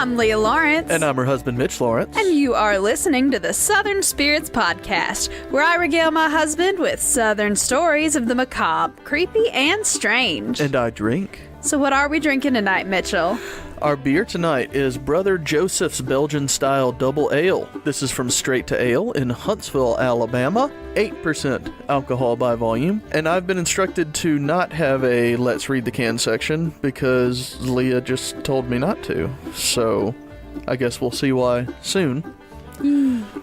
I'm Leah Lawrence. And I'm her husband, Mitch Lawrence. And you are listening to the Southern Spirits Podcast, where I regale my husband with Southern stories of the macabre, creepy, and strange. And I drink. So what are we drinking tonight, Mitchell? Our beer tonight is Brother Joseph's Belgian-style Dubbel Ale. This is from Straight to Ale in Huntsville, Alabama. 8% alcohol by volume. And I've been instructed to not have a Let's Read the Can section because Leah just told me not to. So I guess we'll see why soon.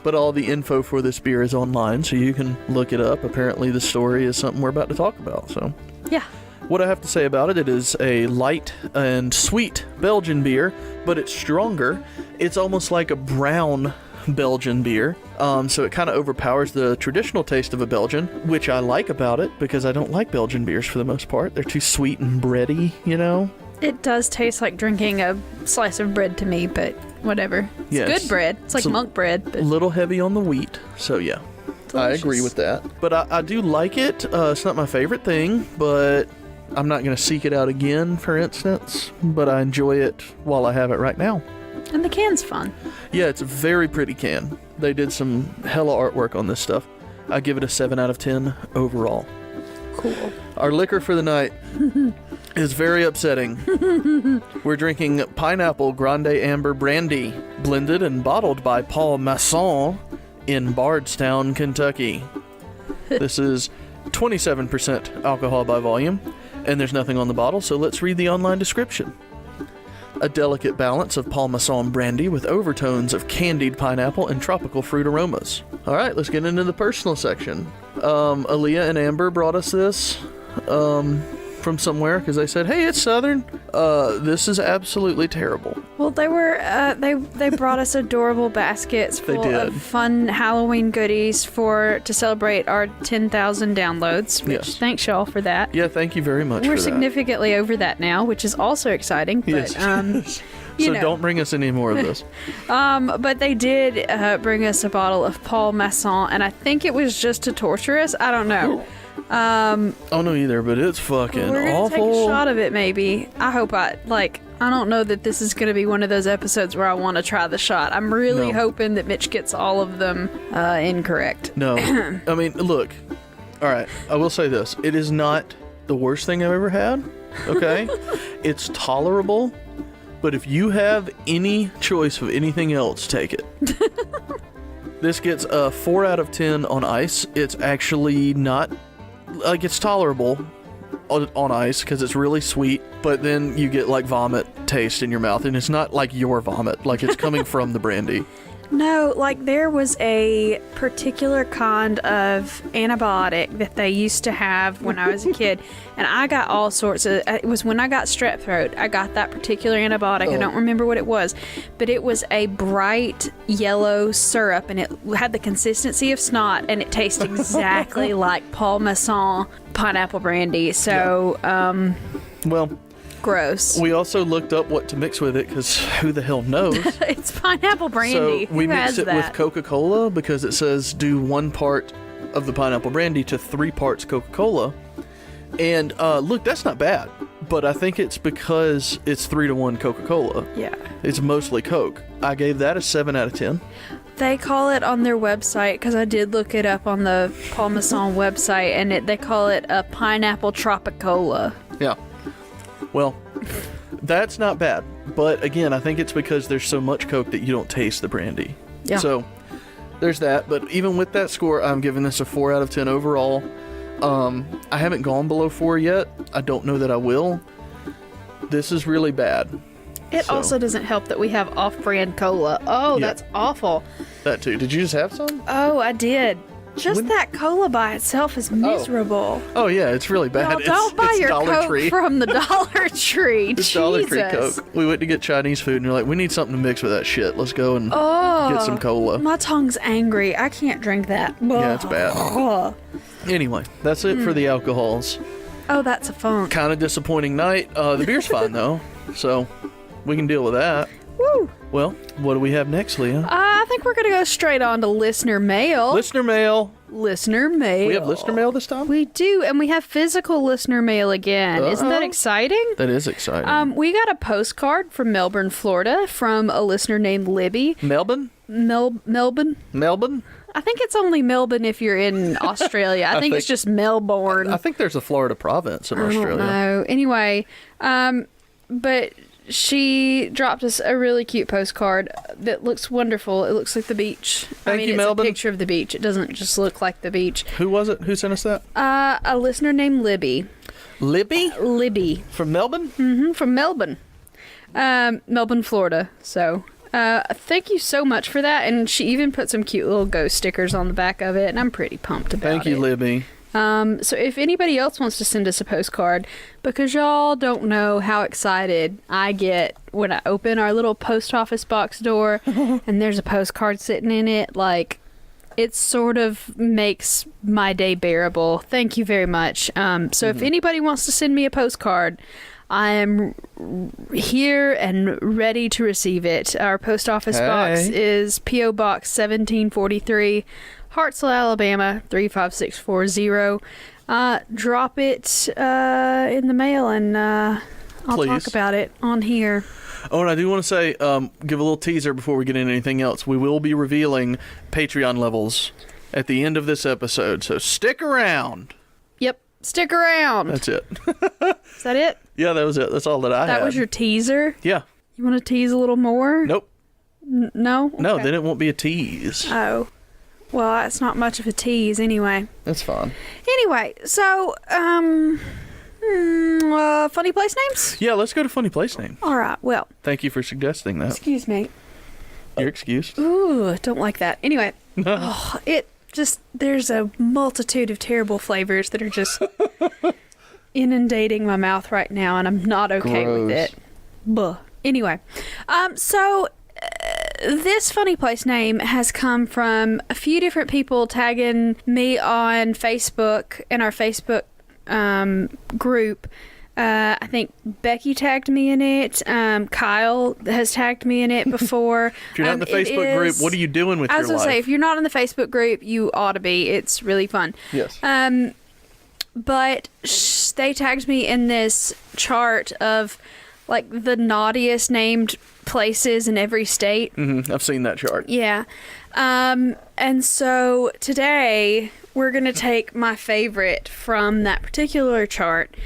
But all the info for this beer is online, so you can look it up. Apparently the story is something we're about to talk about. So Yeah. What I have to say about it, it is a light and sweet Belgian beer, but it's stronger. It's almost like a brown Belgian beer, so it kind of overpowers the traditional taste of a Belgian, which I like about it because I don't like Belgian beers for the most part. They're too sweet and bready, you know? It does taste like drinking a slice of bread to me, but whatever. It's Yes. good bread. It's like monk bread. A But little heavy on the wheat, so yeah. I agree with that. But I do like it. It's not my favorite thing, but I'm not going to seek it out again, for instance, but I enjoy it while I have it right now. And the can's fun. Yeah, it's a very pretty can. They did some hella artwork on this stuff. I give it a 7 out of 10 overall. Cool. Our liquor for the night is very upsetting. We're drinking Pineapple Grande Amber Brandy, blended and bottled by Paul Masson in Bardstown, Kentucky. This is 27% alcohol by volume, and there's nothing on the bottle, so let's read the online description. A delicate balance of Paul Masson brandy with overtones of candied pineapple and tropical fruit aromas. All right, let's get into the personal section. Aaliyah and Amber brought us this from somewhere because they said, "Hey, it's Southern." This is absolutely terrible. Well, they were they brought us adorable baskets full of fun Halloween goodies to celebrate our 10,000 downloads. Which, Yes. thanks y'all for that. Yeah, thank you very much. We're for significantly over that now, which is also exciting. But, Yes. So don't bring us any more of this. But they did bring us a bottle of Paul Masson, and I think it was just to torture us. I don't know. I don't know either, but it's fucking We're gonna awful. take a shot of it, maybe. I hope I don't know that this is gonna be one of those episodes where I want to try the shot. I'm really hoping that Mitch gets all of them incorrect. No. I mean, look. All right. I will say this. It is not the worst thing I've ever had. Okay? It's tolerable. But if you have any choice of anything else, take it. This gets a 4 out of 10 on ice. It's actually not... Like, it's tolerable on ice because it's really sweet, but then you get, like, vomit taste in your mouth, and it's not like your vomit. Like, it's coming from the brandy. No, like there was a particular kind of antibiotic that they used to have when I was a kid, and I got all sorts of, it was when I got strep throat, I got that particular antibiotic. I don't remember what it was, but it was a bright yellow syrup, and it had the consistency of snot, and it tasted exactly like Paul Masson pineapple brandy. So, Well... gross. We also looked up what to mix with it because who the hell knows? It's pineapple brandy. So we Who mix has it that? with Coca-Cola because it says do 1 part of the pineapple brandy to 3 parts Coca-Cola. And look, that's not bad. But I think it's because it's 3-to-1 Coca-Cola. Yeah. It's mostly Coke. I gave that a 7 out of 10. They call it on their website, because I did look it up on the Paul Masson website, and they call it a pineapple tropicola. Yeah. Well, that's not bad. But again, I think it's because there's so much Coke that you don't taste the brandy. Yeah. So there's that. But even with that score, I'm giving this a 4 out of 10 overall. I haven't gone below 4 yet. I don't know that I will. This is really bad. It also doesn't help that we have off-brand cola. Oh, Yeah. that's awful. That too. Did you just have some? Oh, I did. Just that cola by itself is miserable. Oh yeah, it's really bad. Y'all don't buy it's your Dollar Coke Tree. from the Dollar Tree. It's Jesus. Dollar Tree Coke. We went to get Chinese food and you're like, we need something to mix with that shit. Let's go and get some cola. My tongue's angry. I can't drink that. Yeah, it's bad. Ugh. Anyway, that's it for the alcohols. Oh, that's a funk. Kind of disappointing night. The beer's fine though, so we can deal with that. Woo. Well, what do we have next, Leah? I think we're going to go straight on to listener mail. Listener mail. listener mail. We have listener mail this time? We do, and we have physical listener mail again. Isn't that exciting? That is exciting. We got a postcard from Melbourne, Florida, from a listener named Libby. Melbourne? Melbourne? Melbourne? I think it's only Melbourne if you're in Australia. I think it's just Melbourne. I think there's a Florida province in Australia. I don't know. Anyway, but she dropped us a really cute postcard that looks wonderful. It looks like the beach. Thank you, it's Melbourne. a picture of the beach. It doesn't just look like the beach. Who was it? Who sent us that? A listener named Libby. Libby? Libby. From Melbourne? Mm-hmm, from Melbourne. Melbourne, Florida. So, thank you so much for that. And she even put some cute little ghost stickers on the back of it, and I'm pretty pumped about it. Thank you, Libby. So if anybody else wants to send us a postcard, because y'all don't know how excited I get when I open our little post office box door and there's a postcard sitting in it, like, it sort of makes my day bearable. Thank you very much. So if anybody wants to send me a postcard, I am here and ready to receive it. Our post office box is P.O. Box 1743, Hartselle, Alabama 35640. Drop it in the mail, and I'll talk about it on here. Oh, and I do want to say, give a little teaser before we get into anything else. We will be revealing Patreon levels at the end of this episode, so stick around. Yep, stick around. That's it. Is that it? Yeah, that was it. That's all that I had. That was your teaser? Yeah. You want to tease a little more? Nope. No? No, Okay. then it won't be a tease. Oh. Well, that's not much of a tease anyway. That's fine. Anyway, so, funny place names? Yeah, let's go to funny place names. All right, well. Thank you for suggesting that. Excuse me. You're excused. Ooh, don't like that. Anyway, there's a multitude of terrible flavors that are just inundating my mouth right now, and I'm not okay with it. Buh. Anyway, this funny place name has come from a few different people tagging me on Facebook in our Facebook group. I think Becky tagged me in it. Kyle has tagged me in it before. If you're not in the Facebook group, what are you doing with your life? I was going to say, if you're not in the Facebook group, you ought to be. It's really fun. Yes. But they tagged me in this chart of like the naughtiest named places in every state. Mm-hmm. I've seen that chart. Yeah. And so today we're going to take my favorite from that particular chart.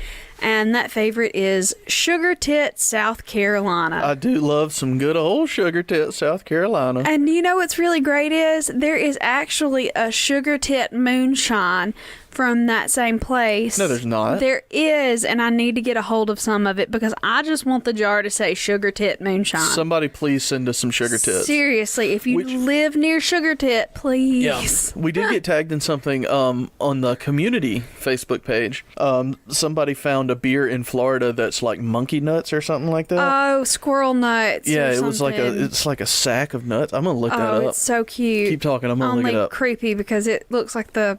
And that favorite is Sugar Tit, South Carolina. I do love some good old Sugar Tit, South Carolina. And you know what's really great is there is actually a Sugar Tit moonshine from that same place. No, there's not. There is, and I need to get a hold of some of it because I just want the jar to say Sugar Tit moonshine. Somebody please send us some Sugar Tits. Seriously, if you live near Sugar Tit, please. Yeah. We did get tagged in something on the community Facebook page. Somebody found a beer in Florida that's like monkey nuts or something like that. Oh, squirrel nuts. Yeah, or it was like something. it's like a sack of nuts. I'm gonna look that up. Oh, it's so cute. Keep talking. I'm gonna Only look it up. creepy because it looks like the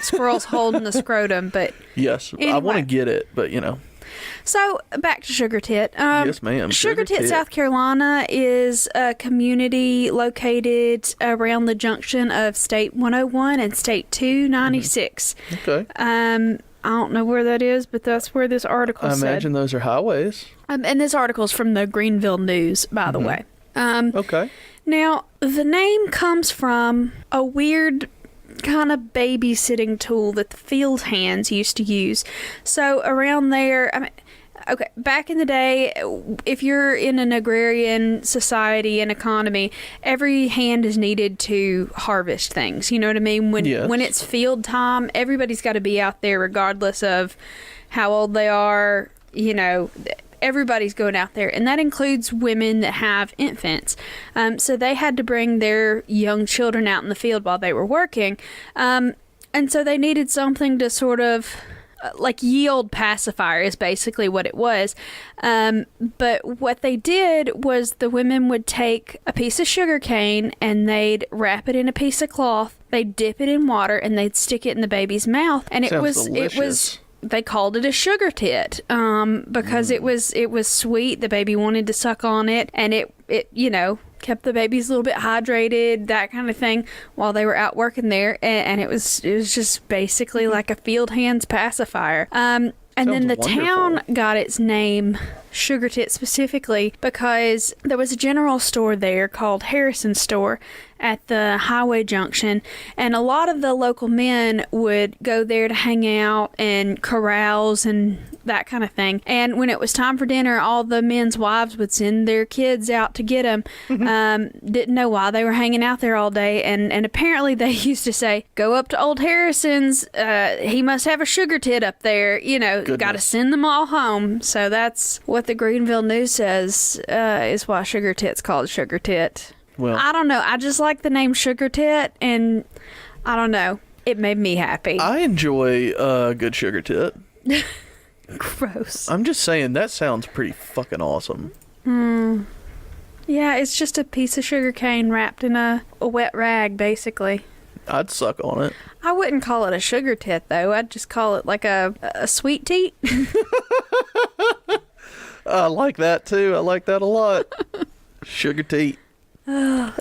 squirrel's holding the scrotum, but yes, anyway. I want to get it, but you know. So back to Sugar Tit. Yes, ma'am. Sugar Tit, South Carolina is a community located around the junction of State 101 and State 296. Okay. I don't know where that is, but that's where this article said. I imagine those are highways. And this article's from the Greenville News, by the way. Okay. Now, the name comes from a weird kind of babysitting tool that the field hands used to use. So around there, I mean, okay, back in the day, if you're in an agrarian society and economy, every hand is needed to harvest things. You know what I mean? When it's field time, everybody's got to be out there regardless of how old they are. You know, everybody's going out there, and that includes women that have infants. So they had to bring their young children out in the field while they were working. And so they needed something to sort of like yield pacifier is basically what it was. But what they did was the women would take a piece of sugar cane and they'd wrap it in a piece of cloth. They'd dip it in water and they'd stick it in the baby's mouth. And it was they called it a sugar tit because it was sweet. The baby wanted to suck on it, and it you know, kept the babies a little bit hydrated, that kind of thing, while they were out working there. And it was just basically like a field hands pacifier. And then the town got its name, Sugar Tit, specifically because there was a general store there called Harrison Store at the highway junction, and a lot of the local men would go there to hang out and carouse and that kind of thing. And when it was time for dinner, all the men's wives would send their kids out to get them. Didn't know why they were hanging out there all day, and apparently they used to say, "Go up to old Harrison's, he must have a sugar tit up there, got to send them all home." So that's what the Greenville News says is why Sugar Tit's called Sugar Tit. Well, I don't know. I just like the name Sugar Tit, and I don't know. It made me happy. I enjoy a good sugar tit. Gross. I'm just saying, that sounds pretty fucking awesome. Yeah, it's just a piece of sugar cane wrapped in a wet rag, basically. I'd suck on it. I wouldn't call it a sugar tit, though. I'd just call it like a sweet teat. I like that, too. I like that a lot. Sugar teat.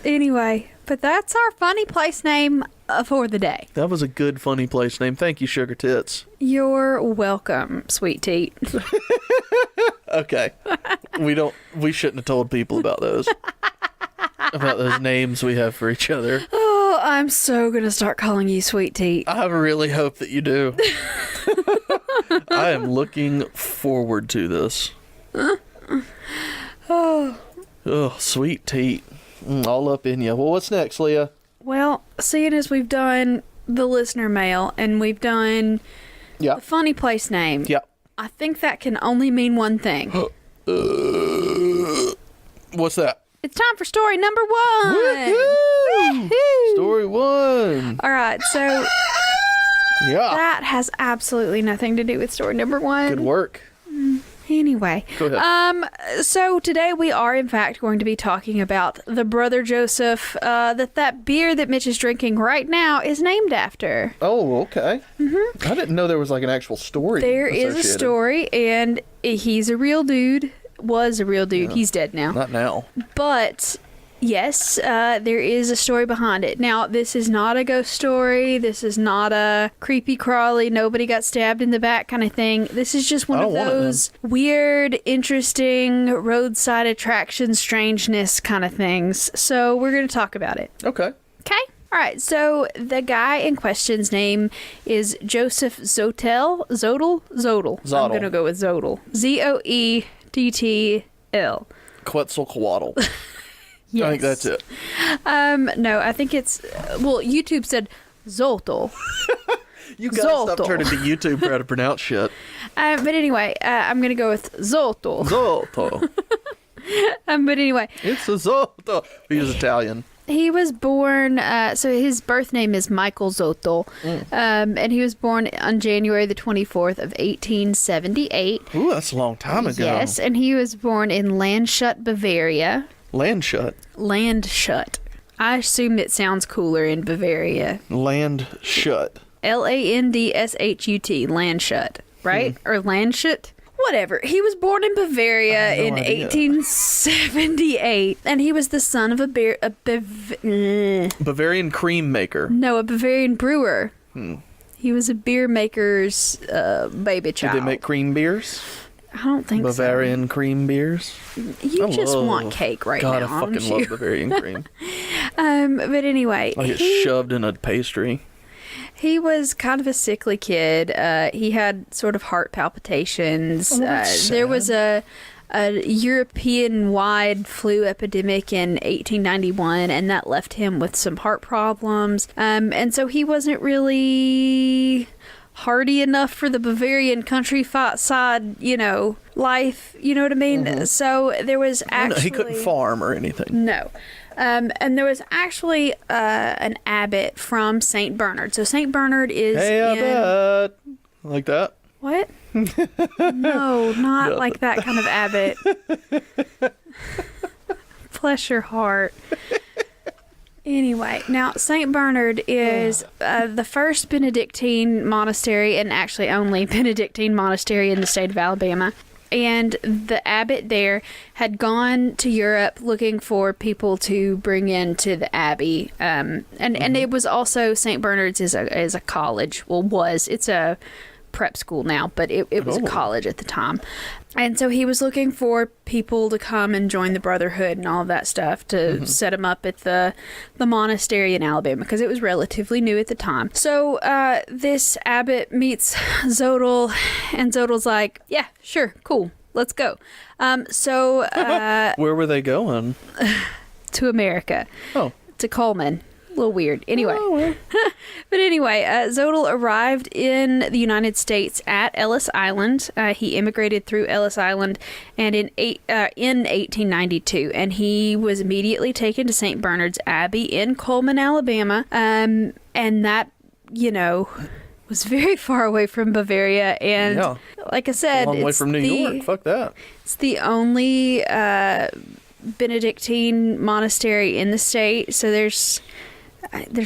Anyway, but that's our funny place name for the day. That was a good, funny place name. Thank you, Sugar Tits. You're welcome, sweet teat. Okay. We shouldn't have told people about those. About those names we have for each other. Oh, I'm so going to start calling you sweet teat. I really hope that you do. I am looking forward to this. Oh, sweet teat. All up in you. Well, what's next, Leah? Well, seeing as we've done the listener mail and we've done the funny place name, I think that can only mean one thing. What's that? It's time for story number 1. Woo-hoo! Story 1. All right, so that has absolutely nothing to do with story number 1. Good work. Anyway, go ahead. So today we are in fact going to be talking about the Brother Joseph that beer that Mitch is drinking right now is named after. Oh, okay. I didn't know there was like an actual story. There is a story, and he's a real dude. Was a real dude. Yeah. He's dead now. Not now. But yes, there is a story behind it. Now, this is not a ghost story. This is not a creepy crawly, nobody got stabbed in the back kind of thing. This is just one of those weird, interesting, roadside attraction strangeness kind of things. So we're going to talk about it. Okay. Okay? All right. So the guy in question's name is Joseph Zottel. Zodel. I'm going to go with Zodel. Zoettl. Quetzalcoatl. Yes. I think that's it. No, I think it's... Well, YouTube said Zoltel. You gotta stop turning to YouTube for how to pronounce shit. But anyway, I'm going to go with Zoltel. Zoltel. But anyway. It's a Zoltel. He's Italian. He was born... so his birth name is Michael Zottel. And he was born on January the 24th of 1878. Ooh, that's a long time ago. Yes, and he was born in Landshut, Bavaria. Landshut. I assume it sounds cooler in Bavaria. Landshut. Landshut. Landshut, right? Or Landshut? Whatever. He was born in Bavaria in 1878, and he was the son of a Bavarian cream maker. No, a Bavarian brewer. He was a beer maker's baby child. Did they make cream beers? I don't think Bavarian cream beers. You just want cake right now. God, I fucking love Bavarian cream. But anyway, like it's shoved in a pastry. He was kind of a sickly kid. He had sort of heart palpitations. There was a European-wide flu epidemic in 1891, and that left him with some heart problems. And so he wasn't really hardy enough for the Bavarian countryside, life. You know what I mean? So there was actually... he couldn't farm or anything. No. And there was actually an abbot from St. Bernard. So St. Bernard is abbot. Like that? What? No, not like that kind of abbot. Bless your heart. Anyway, now St. Bernard is the first Benedictine monastery, and actually only Benedictine monastery in the state of Alabama. And the abbot there had gone to Europe looking for people to bring into the abbey. And it was also, St. Bernard's is a college. Well, it's a prep school now, but it was a college at the time. And so he was looking for people to come and join the Brotherhood and all of that stuff to set him up at the monastery in Alabama, because it was relatively new at the time. So this abbot meets Zodel, and Zodel's like, yeah, sure, cool, let's go. Where were they going? To America. Oh. To Cullman. A little weird. Anyway. Oh, well. But anyway, Zodel arrived in the United States at Ellis Island. He immigrated through Ellis Island and in 1892, and he was immediately taken to St. Bernard's Abbey in Cullman, Alabama. And that, was very far away from Bavaria, and like I said, a long way from New York. Fuck that. It's the only Benedictine monastery in the state, so there's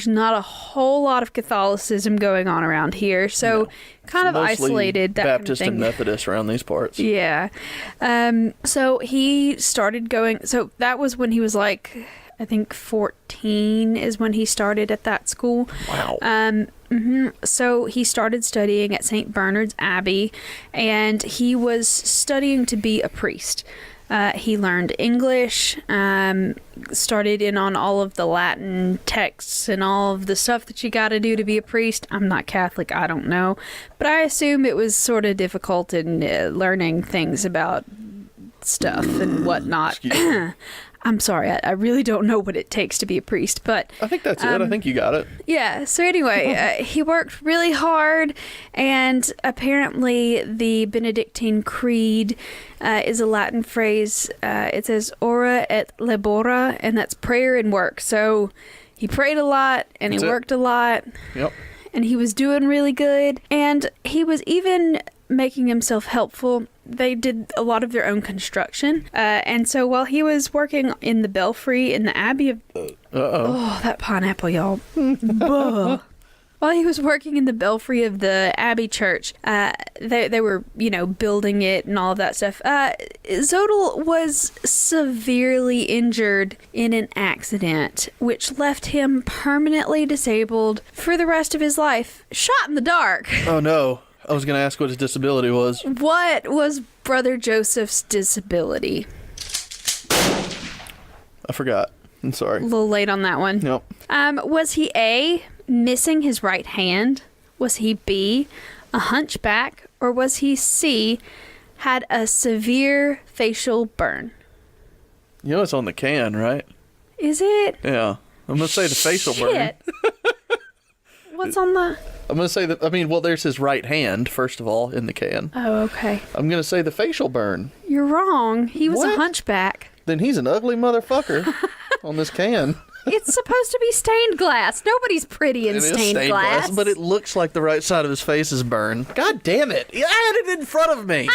not a whole lot of Catholicism going on around here, so kind of isolated. That Baptist kind of and Methodist around these parts. Yeah. So he started going. So that was when he was like, I think 14 is when he started at that school. Wow. So he started studying at St. Bernard's Abbey, and he was studying to be a priest. He learned English, started in on all of the Latin texts and all of the stuff that you got to do to be a priest. I'm not Catholic, I don't know. But I assume it was sort of difficult in learning things about stuff and whatnot. I'm sorry, I really don't know what it takes to be a priest, but I think that's it. I think you got it. Yeah, so anyway, he worked really hard, and apparently the Benedictine Creed is a Latin phrase. It says ora et labora, and that's prayer and work. So he prayed a lot, and he worked a lot. Yep. And he was doing really good, and he was even making himself helpful. They did a lot of their own construction, and so while he was working in the belfry in the Abbey of oh, that pineapple, y'all. While he was working in the belfry of the Abbey Church, they were, building it and all of that stuff. Zodel was severely injured in an accident, which left him permanently disabled for the rest of his life. Shot in the dark. Oh, no. I was going to ask what his disability was. What was Brother Joseph's disability? I forgot. I'm sorry. A little late on that one. Nope. Was he A, missing his right hand? Was he B, a hunchback? Or was he C, had a severe facial burn? It's on the can, right? Is it? Yeah. I'm going to say the facial burn. What's on the... I'm going to say that, there's his right hand, first of all, in the can. Oh, okay. I'm going to say the facial burn. You're wrong. He was What? a hunchback. Then he's an ugly motherfucker on this can. It's supposed to be stained glass. Nobody's pretty in It is stained glass. but it looks like the right side of his face is burned. God damn it. I had it in front of me.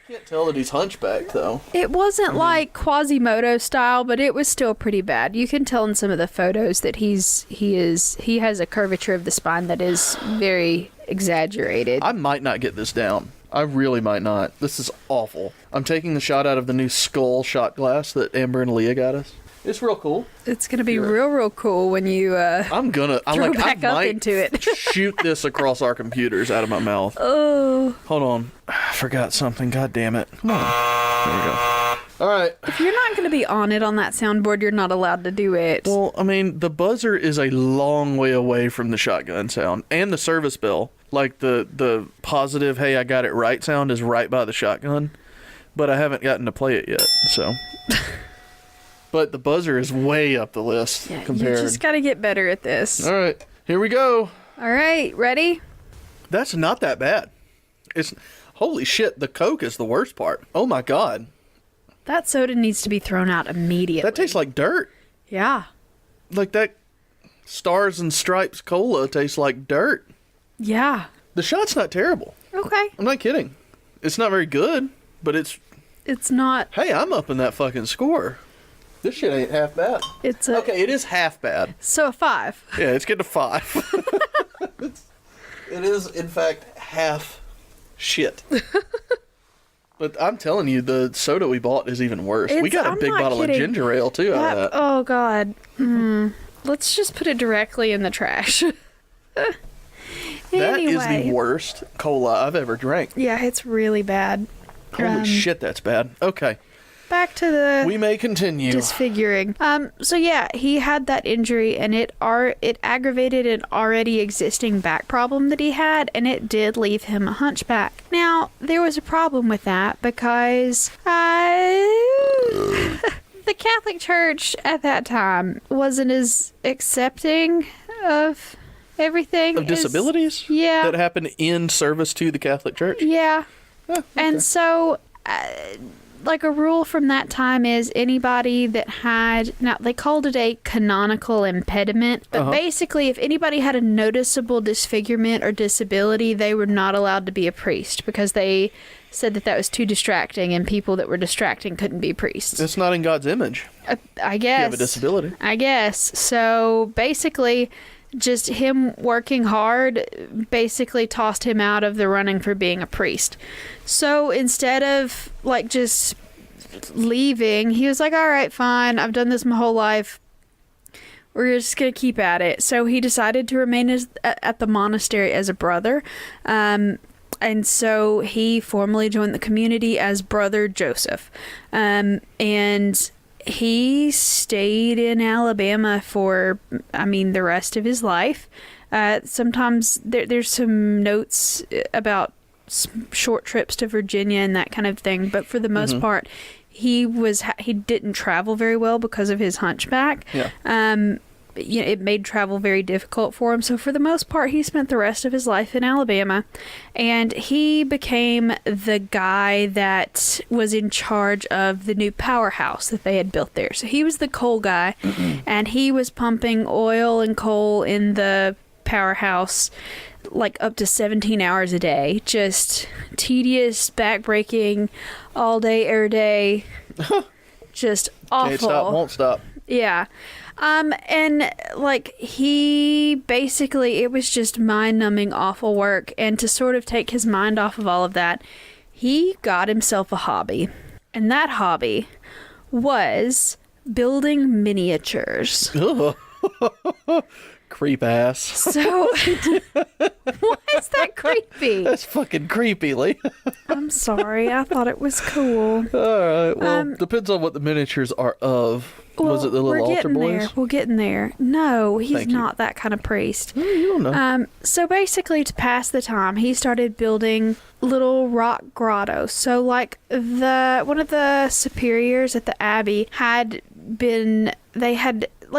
Can't tell that he's hunchbacked, though. It wasn't like Quasimodo style, but it was still pretty bad. You can tell in some of the photos that he has a curvature of the spine that is very exaggerated. I might not get this down. I really might not. This is awful. I'm taking the shot out of the new skull shot glass that Amber and Leah got us. It's real cool. It's gonna be real cool when you I'm back up into it. Shoot this across our computers out of my mouth. Oh. Hold on. I forgot something. God damn it. Come on. There we go. All right. If you're not gonna be on it on that soundboard, you're not allowed to do it. Well, the buzzer is a long way away from the shotgun sound and the service bell. Like the positive, hey, I got it right sound is right by the shotgun, but I haven't gotten to play it yet, so. But the buzzer is way up the list compared. You just gotta get better at this. All right, here we go. All right, ready? That's not that bad. It's holy shit. The Coke is the worst part. Oh my god. That soda needs to be thrown out immediately. That tastes like dirt. Yeah. Like that Stars and Stripes cola tastes like dirt. Yeah. The shot's not terrible. Okay. I'm not kidding. It's not very good, but it's not. Hey, I'm up in that fucking score. This shit ain't half bad. Okay, it is half bad. So a 5. Yeah, it's getting a 5. It is, in fact, half Shit. But I'm telling you, the soda we bought is even worse. We got a I'm big not bottle kidding. of ginger ale, too, out of that. Oh, God. Let's just put it directly in the trash. That is Anyway. the worst cola I've ever drank. Yeah, it's really bad. Holy shit, that's bad. Okay. Back to the We may continue. disfiguring. So yeah, he had that injury, and it aggravated an already existing back problem that he had, and it did leave him a hunchback. Now, there was a problem with that because the Catholic Church at that time wasn't as accepting of everything. Of disabilities? Yeah. That happened in service to the Catholic Church? Yeah. Oh, okay. And so, like, a rule from that time is anybody that had, now they called it a canonical impediment, but basically if anybody had a noticeable disfigurement or disability, they were not allowed to be a priest because they said that was too distracting, and people that were distracting couldn't be priests. It's not in God's image. I guess. You have a disability. I guess. So basically, just him working hard basically tossed him out of the running for being a priest. So instead of like just leaving, he was like, all right, fine, I've done this my whole life, we're just gonna keep at it. So he decided to remain at the monastery as a brother, and so he formally joined the community as Brother Joseph, and he stayed in Alabama for, the rest of his life. Sometimes there's some notes about short trips to Virginia and that kind of thing, but for the most part, he didn't travel very well because of his hunchback. Yeah. It made travel very difficult for him. So for the most part, he spent the rest of his life in Alabama, and he became the guy that was in charge of the new powerhouse that they had built there. So he was the coal guy, and he was pumping oil and coal in the powerhouse like up to 17 hours a day. Just tedious, backbreaking, all day, every day. Just awful. Can't stop, won't stop. Yeah. And like he basically, it was just mind-numbing awful work, and to sort of take his mind off of all of that, he got himself a hobby, and that hobby was building miniatures. Creep ass. So why is that creepy? That's fucking creepy, Lee. I'm sorry, I thought it was cool. Alright, well, depends on what the miniatures are of. Was it the little altar boys? We're getting there. No, he's not that kind of priest. You don't know. So basically, to pass the time, he started building little rock grottos. So like one of the superiors at the abbey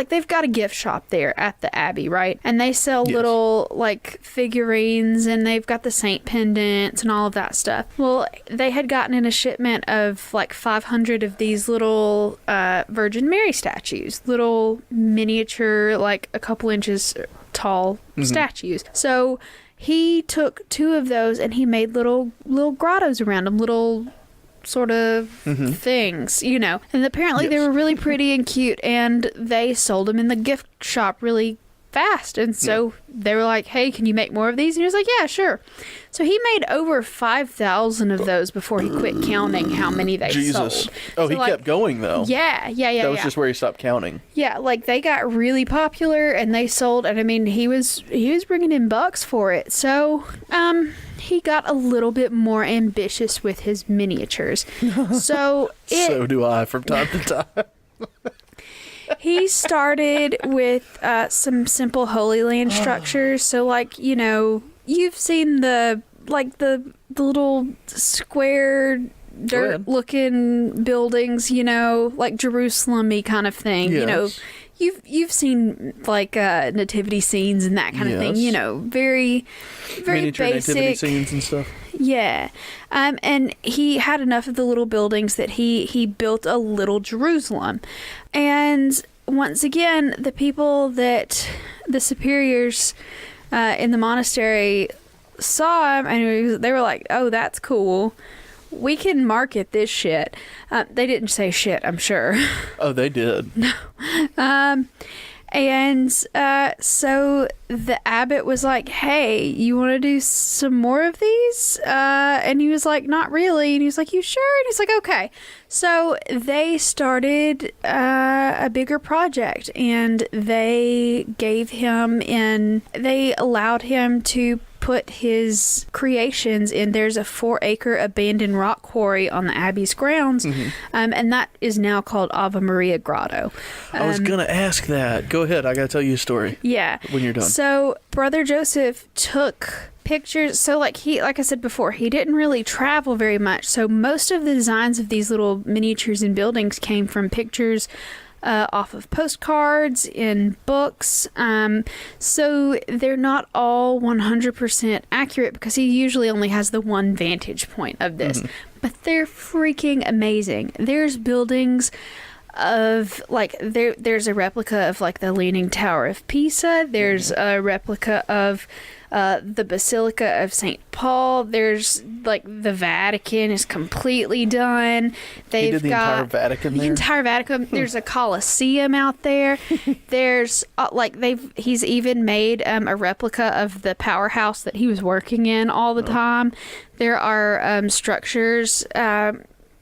they've got a gift shop there at the abbey, right? And they sell little like figurines, and they've got the saint pendants and all of that stuff. Well, they had gotten in a shipment of like 500 of these little Virgin Mary statues, little miniature, like a couple inches tall statues. So he took 2 of those and he made little grottos around them, little sort of things, and apparently they were really pretty and cute, and they sold them in the gift shop really fast, and so they were like, hey, can you make more of these? And he was like, yeah, sure. So he made over 5,000 of those before he quit counting how many they sold. Oh, so he kept going though. Yeah. That was just where he stopped counting. Yeah, like they got really popular, and they sold, and he was bringing in bucks for it. So he got a little bit more ambitious with his miniatures. So do I from time to time. He started with some simple Holy Land structures. So, like, you've seen the little square dirt-looking buildings, like Jerusalem-y kind of thing. Yes. You've seen like nativity scenes and that kind of thing. Very, very miniature basic nativity scenes and stuff. Yeah. And he had enough of the little buildings that he built a little Jerusalem. And once again, the people that the superiors in the monastery saw him, and they were like, oh, that's cool. We can market this shit. They didn't say shit, I'm sure. Oh, they did. No. And so the abbot was like, hey, you want to do some more of these? And he was like, not really. And he was like, you sure? And he's like, okay. So they started a bigger project, and they allowed him to put his creations in. There's a 4-acre abandoned rock quarry on the Abbey's grounds, and that is now called Ave Maria Grotto. I was going to ask that. Go ahead. I got to tell you a story. Yeah. When you're done. So Brother Joseph took pictures. So like I said before, he didn't really travel very much. So most of the designs of these little miniatures and buildings came from pictures off of postcards in books. So they're not all 100% accurate because he usually only has the one vantage point of this. But they're freaking amazing. There's buildings of like there's a replica of like the Leaning Tower of Pisa. There's a replica of the Basilica of St. Paul. There's like the Vatican is completely done. He did the entire Vatican there? The entire Vatican. There's a Colosseum out there. There's he's even made a replica of the powerhouse that he was working in all the time. There are structures,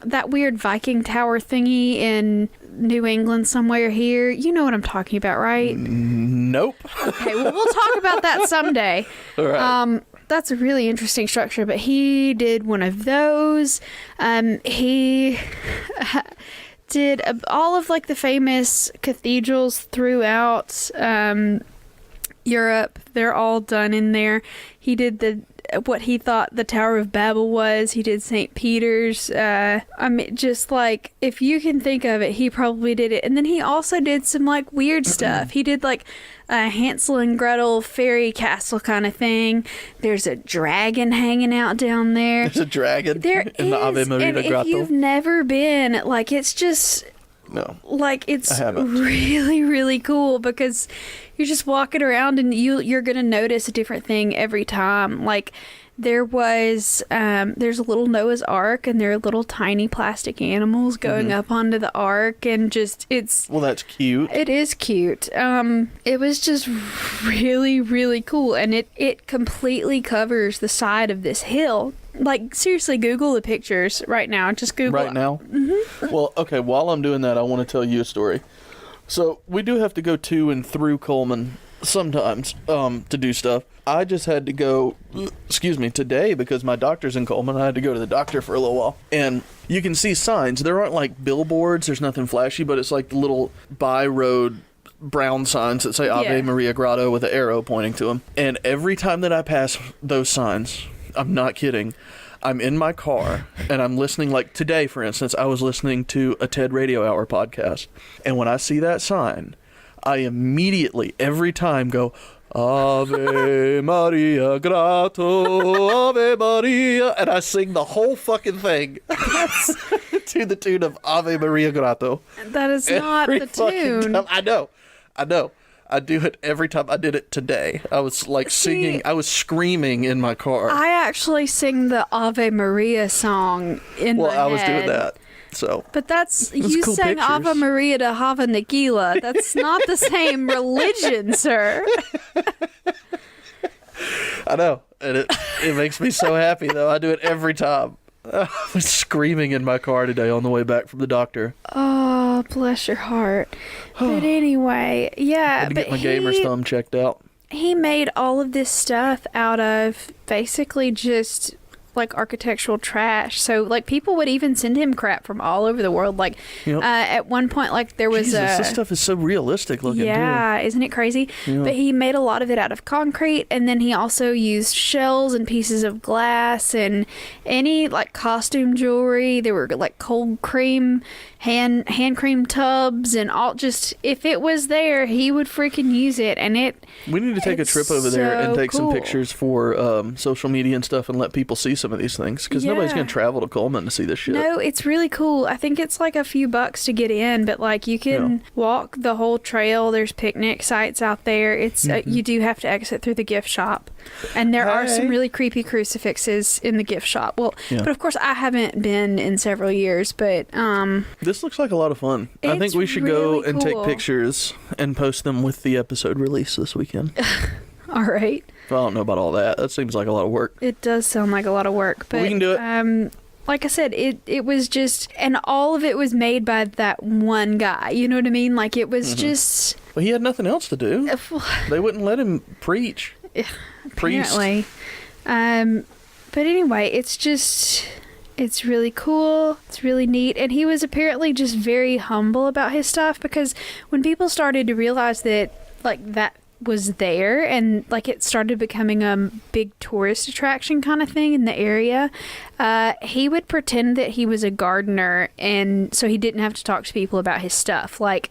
that weird Viking tower thingy in New England somewhere here. You know what I'm talking about, right? Nope. Okay, well, we'll talk about that someday. All right. That's a really interesting structure, but he did one of those. He did all of like the famous cathedrals throughout Europe. They're all done in there. He did what he thought the Tower of Babel was. He did St. Peter's. I mean, just like, if you can think of it, he probably did it. And then he also did some like weird stuff. He did like a Hansel and Gretel fairy castle kind of thing. There's a dragon hanging out down there. There's a dragon in the Ave Maria and Grotto. If you've never been, like, it's just... No. Like, it's I haven't. really, really cool because you're just walking around and you're going to notice a different thing every time. Like, there's a little Noah's Ark, and there are little tiny plastic animals going up onto the Ark, and just, Well, that's cute. It is cute. It was just really, really cool, and it completely covers the side of this hill. Like, seriously, Google the pictures right now. Just Google. Right now? Mm-hmm. Well, okay, while I'm doing that, I want to tell you a story. So, we do have to go to and through Cullman sometimes to do stuff. I just had to go, today, because my doctor's in Cullman. I had to go to the doctor for a little while. And you can see signs. There aren't, like, billboards. There's nothing flashy, but it's like the little by-road brown signs that say Ave Maria Grotto with an arrow pointing to them. And every time that I pass those signs... I'm not kidding. I'm in my car and I'm listening, like today, for instance, I was listening to a TED Radio Hour podcast. And when I see that sign, I immediately, every time, go, Ave Maria Grotto, Ave Maria. And I sing the whole fucking thing to the tune of Ave Maria Grotto. That is not the tune. I know. I do it every time. I did it today. I was like singing. I was screaming in my car. I actually sing the Ave Maria song in my head. Well, I was doing that. So. But you cool sang pictures. Ave Maria to Hava Nagila. That's not the same religion, sir. I know. And it makes me so happy, though. I do it every time. I was screaming in my car today on the way back from the doctor. Oh, bless your heart. But anyway, yeah. I had to get my gamer's thumb checked out. He made all of this stuff out of basically just like architectural trash. So like people would even send him crap from all over the world. Like at one point, like there was Jesus, this stuff is so realistic looking. Yeah, isn't it crazy? Yeah. But he made a lot of it out of concrete, and then he also used shells and pieces of glass and any like costume jewelry. There were like cold cream, hand cream tubs, and all. Just if it was there, he would freaking use it. And we need to take a trip over there and take some pictures for social media and stuff, and let people see some some of these things because nobody's Yeah. going to travel to Cullman to see this shit. No, it's really cool. I think it's like a few bucks to get in, but like you can walk the whole trail. There's picnic sites out there. It's you do have to exit through the gift shop, and there are some really creepy crucifixes in the gift shop. Well, but of course I haven't been in several years, but this looks like a lot of fun. I think we should go really and take cool. pictures and post them with the episode release this weekend. all right. Well, I don't know about all that. That seems like a lot of work. It does sound like a lot of work, but We can do it. Like I said, it was just, and all of it was made by that one guy. You know what I mean? Like it was just. Well, he had nothing else to do. They wouldn't let him preach. Priest. Apparently. But anyway, it's really cool. It's really neat. And he was apparently just very humble about his stuff because when people started to realize that, like, that was there and, like, it started becoming a big tourist attraction kind of thing in the area, he would pretend that he was a gardener and so he didn't have to talk to people about his stuff. Like,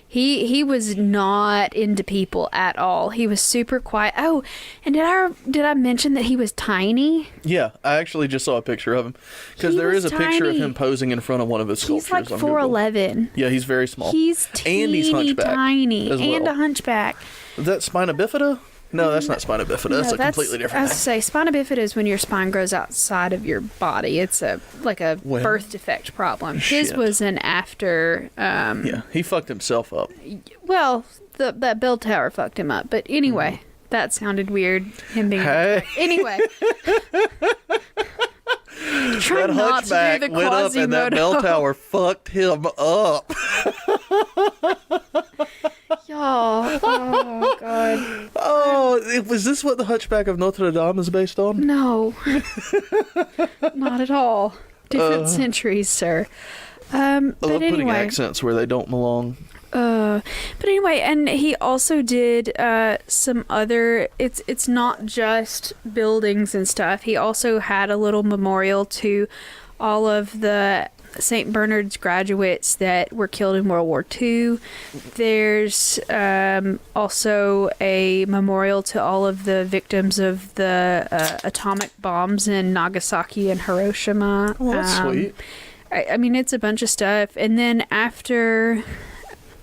He was not into people at all. He was super quiet. Oh, and did I mention that he was tiny? Yeah, I actually just saw a picture of him because He there is was a picture of tiny. him posing in front of one of his sculptures. He's like on Google. 4'11". Yeah, he's very small. He's teeny and he's hunchback tiny as and well. a hunchback. Is that spina bifida? No, that's not spina bifida. That's No, a completely I different was thing. to say, spina bifida is when your spine grows outside of your body. It's a birth defect problem. His shit. was an after. Yeah, he fucked himself up. Well, that bell tower fucked him up. But anyway, that sounded weird. Him being. Hey. Anyway. Try That not to do hunchback the went up and that bell Quasimodo. tower fucked him up. Y'all. Oh, God. Oh, was this what the Hunchback of Notre Dame is based on? No. Not at all. Different centuries, sir. I love But putting anyway. accents where they don't belong. But anyway, and he also did some other. It's not just buildings and stuff. He also had a little memorial to all of the St. Bernard's graduates that were killed in World War II. There's also a memorial to all of the victims of the atomic bombs in Nagasaki and Hiroshima. Oh, that's sweet. I mean, it's a bunch of stuff. And then after,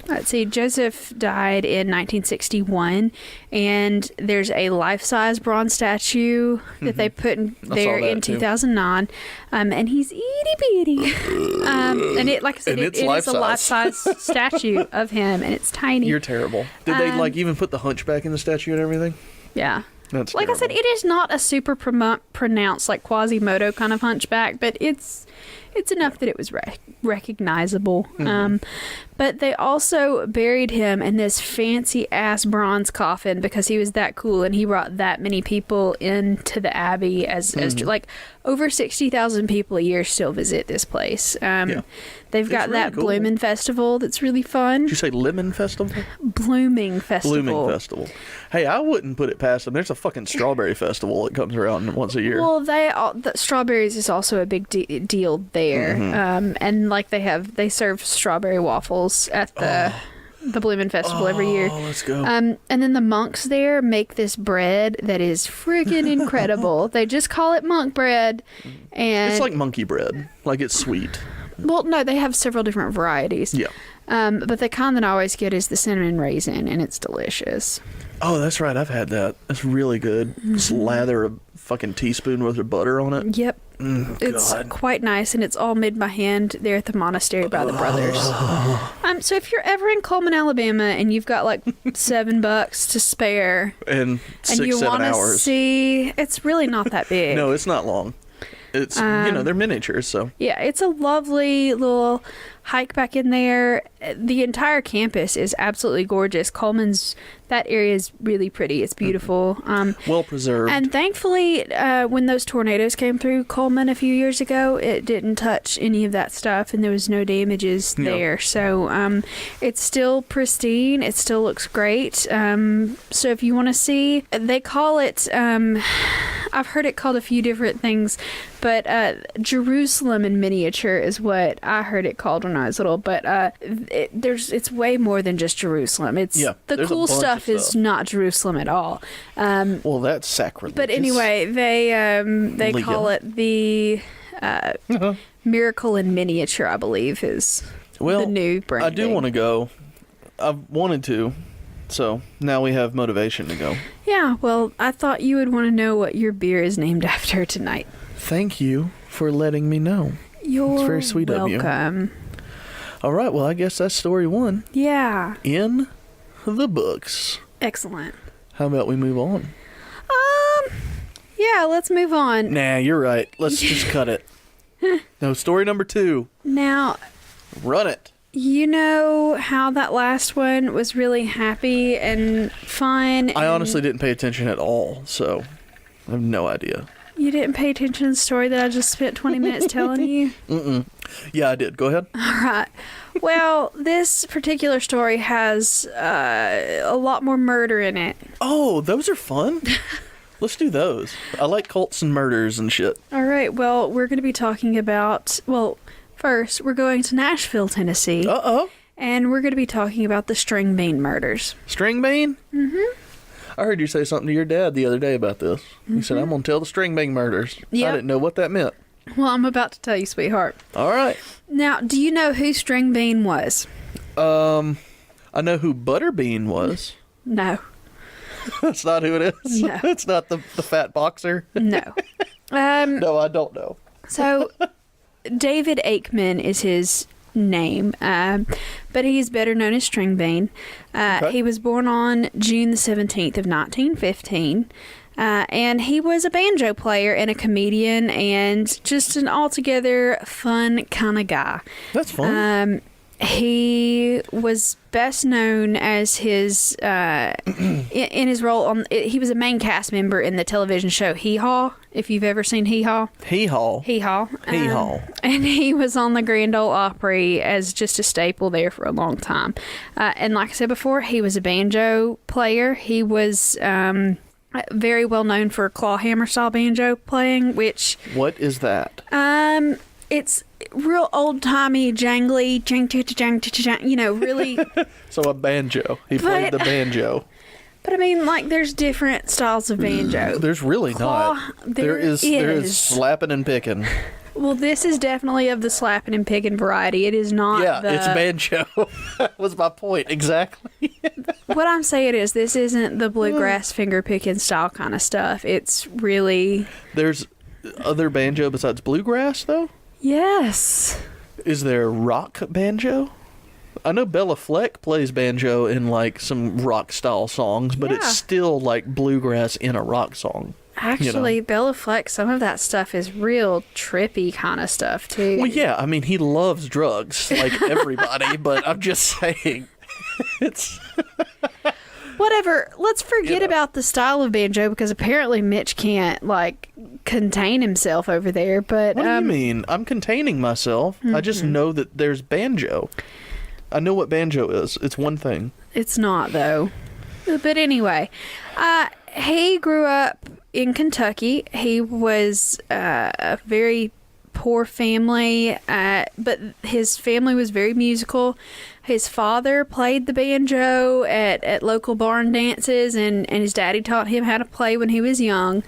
let's see, Joseph died in 1961, and there's a life-size bronze statue that they put there that in too. 2009, and he's itty-bitty. And it, like I said, And it it's is a life-size. life-size statue of him, and it's tiny. You're terrible. Did they like even put the hunchback in the statue and everything? Yeah. That's Like I said, terrible. it is not a super pronounced, like, Quasimodo kind of hunchback, but it's enough that it was recognizable. But they also buried him in this fancy ass bronze coffin because he was that cool and he brought that many people into the abbey as like over 60,000 people a year still visit this place. They've got really that cool. Blooming Festival that's really fun. Did you say Lemon Festival? Blooming Festival. Blooming Festival. Hey, I wouldn't put it past them. There's a fucking strawberry festival that comes around once a year. Well, the strawberries is also a big deal there, and like they serve strawberry waffles at the Bloomin' Festival every year. Oh, let's go. And then the monks there make this bread that is freaking incredible. They just call it monk bread, and It's like monkey bread. Like it's sweet. well, no, they have several different varieties. Yeah. But the kind that I always get is the cinnamon raisin, and it's delicious. Oh, that's right. I've had that. It's really good. Slather a fucking teaspoon worth of butter on it. Yep. It's God. quite nice, and it's all made by hand there at the monastery by the brothers. So if you're ever in Cullman, Alabama, and you've got like $7 to spare, And and you 6-7 want to hours. see, it's really not that big. No, it's not long. It's they're miniatures, so Yeah, it's a lovely little hike back in there. The entire campus is absolutely gorgeous. Cullman's, that area is really pretty. It's beautiful. well preserved. And thankfully, when those tornadoes came through Cullman a few years ago, it didn't touch any of that stuff, and there was no damages there. So it's still pristine. It still looks great. So if you want to see, they call it, I've heard it called a few different things, But Jerusalem in miniature is what I heard it called when I was little. But it's way more than just Jerusalem. It's the cool stuff is not Jerusalem at all. Well, that's sacrilegious. But anyway, they call it the Miracle in Miniature, I believe, is the new brand. I do want to go. I've wanted to. So now we have motivation to go. Yeah, well, I thought you would want to know what your beer is named after tonight. Thank you for letting me know. It's very sweet of you. Welcome. All right, well, I guess that's story 1. Yeah. In the books. Excellent. How about we move on? Yeah, let's move on. Nah, you're right. Let's just cut it. No, story number 2. Now, run it. You know how that last one was really happy and fun? I honestly didn't pay attention at all, so I have no idea. You didn't pay attention to the story that I just spent 20 minutes telling you? Mm-mm. Yeah, I did. Go ahead. All right. Well, this particular story has a lot more murder in it. Oh, those are fun. Let's do those. I like cults and murders and shit. All right. Well, we're going to be talking about... Well, first, we're going to Nashville, Tennessee. Uh-oh. And we're going to be talking about the string bean murders. String bean? Mm-hmm. I heard you say something to your dad the other day about this. Mm-hmm. You said, I'm going to tell the string bean murders. Yep. I didn't know what that meant. Well, I'm about to tell you, sweetheart. All right. Now, do you know who String Bean was? I know who Butterbean was. No. That's not who it is? No. It's not the fat boxer? No. No, I don't know. So, David Aikman is his name, but he's better known as String Bean. Okay. He was born on June the 17th of 1915, and he was a banjo player and a comedian and just an altogether fun kind of guy. That's fun. He was best known as his in his role on. He was a main cast member in the television show Hee Haw. If you've ever seen Hee Haw. Hee Haw. Hee Haw. Hee Haw. And he was on the Grand Ole Opry as just a staple there for a long time. And like I said before, he was a banjo player. He was very well known for clawhammer style banjo playing, which... What is that? It's real old-timey, jangly, jang, you know, really... So a banjo. He played the banjo. But I mean, like, there's different styles of banjo. There's really not. There is slapping and picking. Well, this is definitely of the slapping and picking variety. It is not it's banjo. That was my point, exactly. What I'm saying is this isn't the bluegrass finger-picking style kind of stuff. It's really... There's other banjo besides bluegrass, though? Yes. Is there rock banjo? I know Bella Fleck plays banjo in, like, some rock-style songs, but it's still, like, bluegrass in a rock song. Actually, Bella Fleck, some of that stuff is real trippy kind of stuff, too. Well, yeah, I mean, he loves drugs, like everybody, but I'm just saying, it's... Whatever, let's forget about the style of banjo, because apparently Mitch can't, like, contain himself over there, but... What do you mean? I'm containing myself. Mm-hmm. I just know that there's banjo. I know what banjo is. It's one thing. It's not, though. But anyway, he grew up in Kentucky. He was a very poor family, but his family was very musical. His father played the banjo at local barn dances, and his daddy taught him how to play when he was young.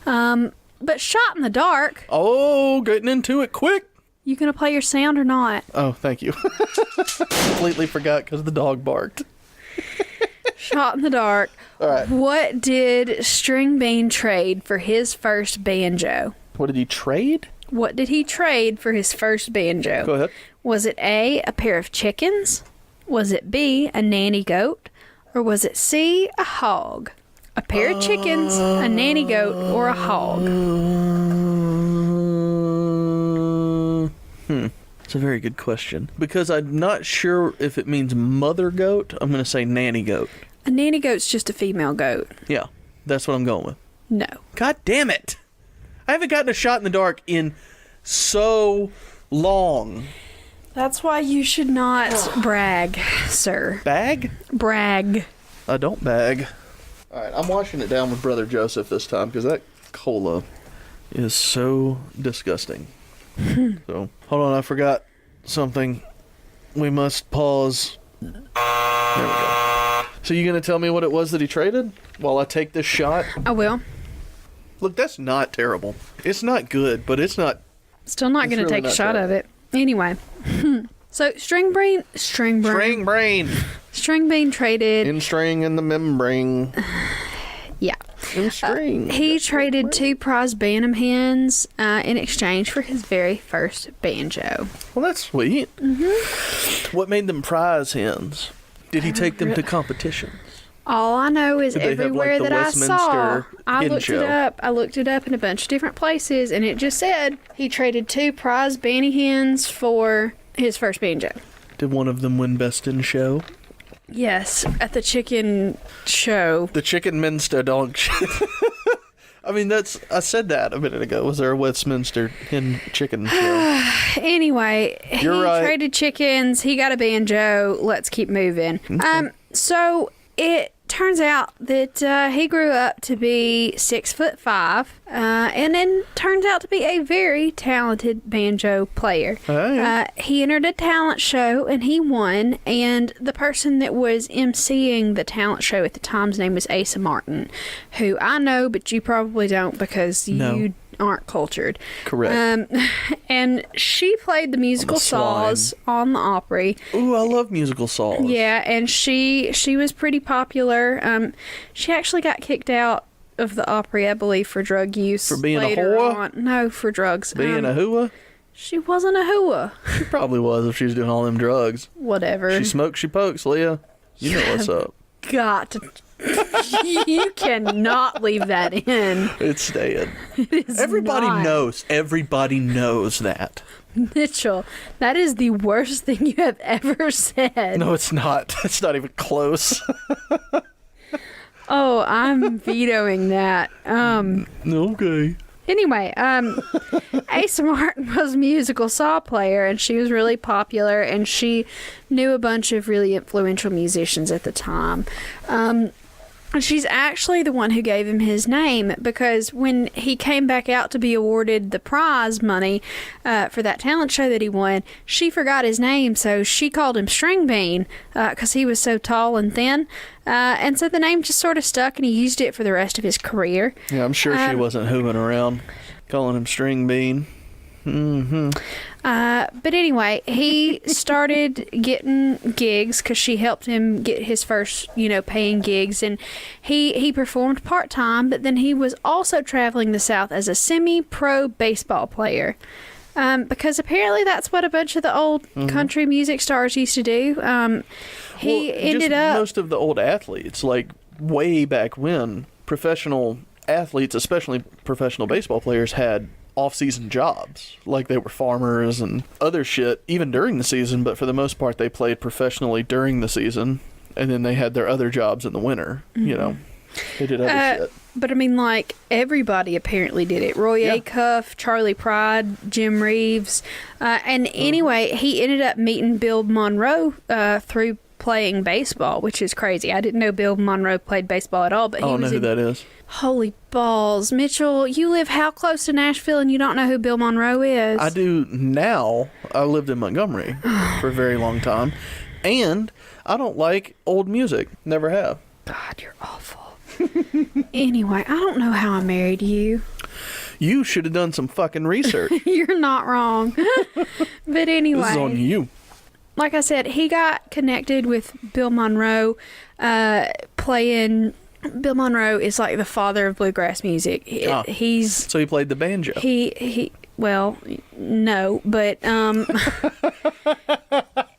But shot in the dark... Oh, getting into it quick. You gonna play your sound or not? Oh, thank you. Completely forgot because the dog barked. Shot in the dark. All right. What did String Bean trade for his first banjo? What did he trade? What did he trade for his first banjo? Go ahead. Was it A, a pair of chickens? Was it B, a nanny goat? Or was it C, a hog? A pair of chickens, a nanny goat, or a hog? It's a very good question. Because I'm not sure if it means mother goat, I'm going to say nanny goat. A nanny goat's just a female goat. Yeah, that's what I'm going with. No. God damn it! I haven't gotten a shot in the dark in so long. That's why you should not brag, sir. Bag? Brag. I don't bag. Alright, I'm washing it down with Brother Joseph this time, because that cola is so disgusting. So, hold on, I forgot something. We must pause. There we go. So you going to tell me what it was that he traded while I take this shot? I will. Look, that's not terrible. It's not good, but it's not... Still not going to take a shot of it. Anyway. So, string bean traded... In string in the membrane. Yeah. In string. He traded 2 prize Bantam hens in exchange for his very first banjo. Well, that's sweet. Mm-hmm. What made them prize hens? Did he take them to competitions? All I know is everywhere that I saw, I looked it up. I looked it up in a bunch of different places, and it just said he traded 2 prize Banty hens for his first banjo. Did one of them win Best in Show? Yes, at the chicken show. The chicken Minster dog show. I mean, I said that a minute ago. Was there a Westminster hen chicken show? Anyway, You're right. Traded chickens. He got a banjo. Let's keep moving. Okay. So it turns out that he grew up to be 6'5", and then turns out to be a very talented banjo player. Hey. He entered a talent show and he won. And the person that was emceeing the talent show at the time's name was Asa Martin, who I know, but you probably don't because you aren't cultured. Correct. And she played the musical saws on the Opry. Ooh, I love musical saws. Yeah, and she was pretty popular. She actually got kicked out of the Opry, I believe, for drug use. For being later a whore? on. No, for drugs. Being a hooah? She wasn't a hooah. She probably was if she was doing all them drugs. Whatever. She smokes, she pokes, Leah. You know what's up. Got to... You cannot leave that in. It's staying. It is Everybody not. knows. Everybody knows that. Mitchell, that is the worst thing you have ever said. No, it's not. It's not even close. Oh, I'm vetoing that. Okay. Anyway, Asa Martin was a musical saw player, and she was really popular, and she knew a bunch of really influential musicians at the time. She's actually the one who gave him his name, because when he came back out to be awarded the prize money for that talent show that he won, she forgot his name, so she called him String Bean because he was so tall and thin. And so the name just sort of stuck, and he used it for the rest of his career. Yeah, I'm sure she wasn't hooing around calling him String Bean. Mm-hmm. But anyway, he started getting gigs because she helped him get his first, paying gigs. And he performed part-time, but then he was also traveling the South as a semi-pro baseball player. Because apparently that's what a bunch of the old country music stars used to do. Most of the old athletes, like way back when, professional athletes, especially professional baseball players, had off-season jobs, like they were farmers and other shit even during the season, but for the most part they played professionally during the season, and then they had their other jobs in the winter. They did other shit. But I mean, like, everybody apparently did it. Roy Acuff, Charlie Pride, Jim Reeves, and anyway, he ended up meeting Bill Monroe through playing baseball, which is crazy. I didn't know Bill Monroe played baseball at all, but I don't know who that is. Holy balls. Mitchell, you live how close to Nashville and you don't know who Bill Monroe is? I do now. I lived in Montgomery for a very long time, and I don't like old music. Never have. God, you're awful. Anyway, I don't know how I married you. You should have done some fucking research. You're not wrong. But anyway. This is on you. Like I said, he got connected with Bill Monroe playing... Bill Monroe is like the father of bluegrass music. So he played the banjo. Well, no, but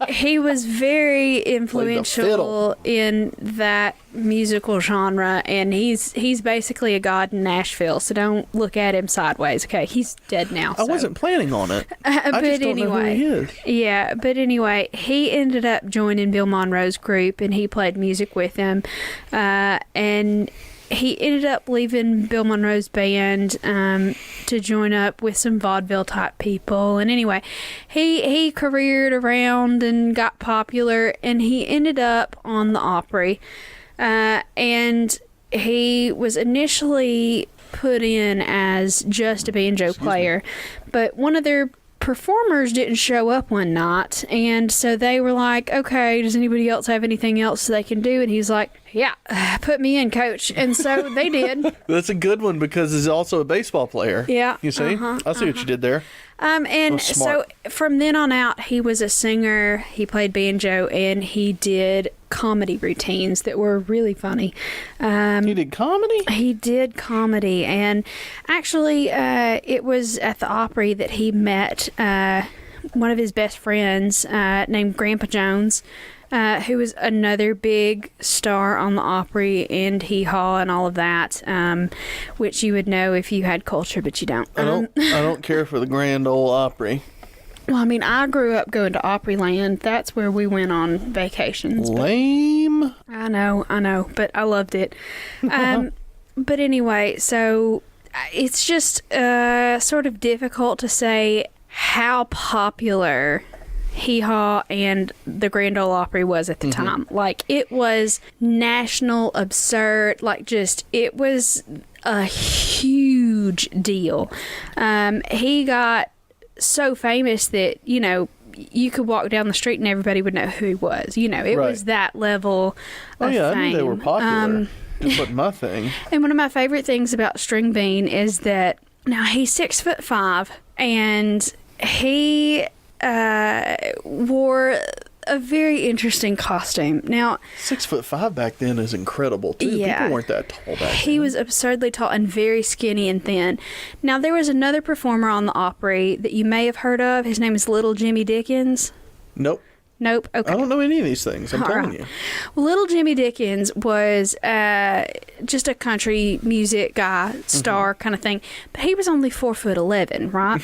he was very influential in that musical genre, and he's basically a god in Nashville, so don't look at him sideways, okay? He's dead now. I wasn't planning on it. But I just don't know who he is. Yeah, but anyway, he ended up joining Bill Monroe's group, and he played music with him, and he ended up leaving Bill Monroe's band to join up with some vaudeville type people. And anyway, he careered around and got popular, and he ended up on the Opry. And he was initially put in as just a banjo player. But one of their performers didn't show up one night, and so they were like, okay, does anybody else have anything else they can do? And he's like, yeah, put me in, coach. And so they did. That's a good one because he's also a baseball player. Yeah. You see? I see what you did there. And so from then on out, he was a singer, he played banjo, and he did comedy routines that were really funny. He did comedy? He did comedy, and actually it was at the Opry that he met one of his best friends named Grandpa Jones, who was another big star on the Opry and Hee Haw and all of that, which you would know if you had culture, but you don't. I don't care for the Grand Ole Opry. Well, I mean, I grew up going to Opryland. That's where we went on vacations. Lame. I know, but I loved it. But anyway, so it's just sort of difficult to say how popular Hee Haw and the Grand Ole Opry was at the time. Like, it was national, absurd, like, just, it was a huge deal. He got so famous that, you know, you could walk down the street and everybody would know who he was. You know, it was that level of fame. I knew they were popular. It wasn't my thing. And one of my favorite things about String Bean is that, now, he's 6'5", and he wore a very interesting costume. Now, 6'5" back then is incredible too. Yeah, people weren't that tall back then. He was absurdly tall and very skinny and thin. Now, there was another performer on the Opry that you may have heard of. His name is Little Jimmy Dickens. Nope. Okay. I don't know any of these things. I'm telling you. Well, Little Jimmy Dickens was just a country music guy, star kind of thing. But he was only 4'11", right?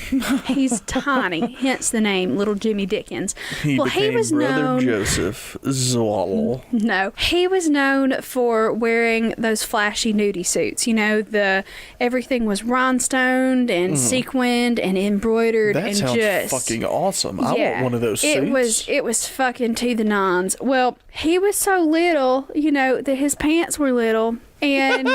He's tiny, hence the name Little Jimmy Dickens. He was Brother known. Joseph Zoll. No, he was known for wearing those flashy nudie suits. You know, everything was rhinestoned and sequined and embroidered. That and sounds just fucking awesome. I want one of those suits. It was fucking to the nines. Well, he was so little, you know, that his pants were little, and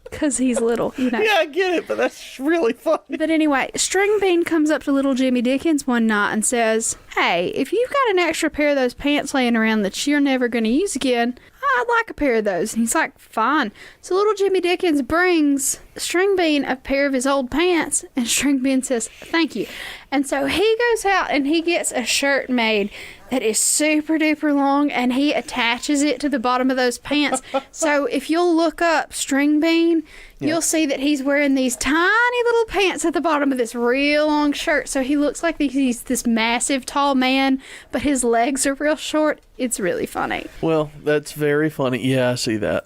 because he's little, you know. Yeah, I get it, but that's really funny. But anyway, String Bean comes up to Little Jimmy Dickens one night and says, hey, if you've got an extra pair of those pants laying around that you're never going to use again, I'd like a pair of those. And he's like, fine. So Little Jimmy Dickens brings String Bean a pair of his old pants, and String Bean says, thank you. And so he goes out and he gets a shirt made that is super duper long, and he attaches it to the bottom of those pants. So if you'll look up String Bean, you'll see that he's wearing these tiny little pants at the bottom of this real long shirt. So he looks like he's this massive tall man, but his legs are real short. It's really funny. Well, that's very funny. Yeah, I see that.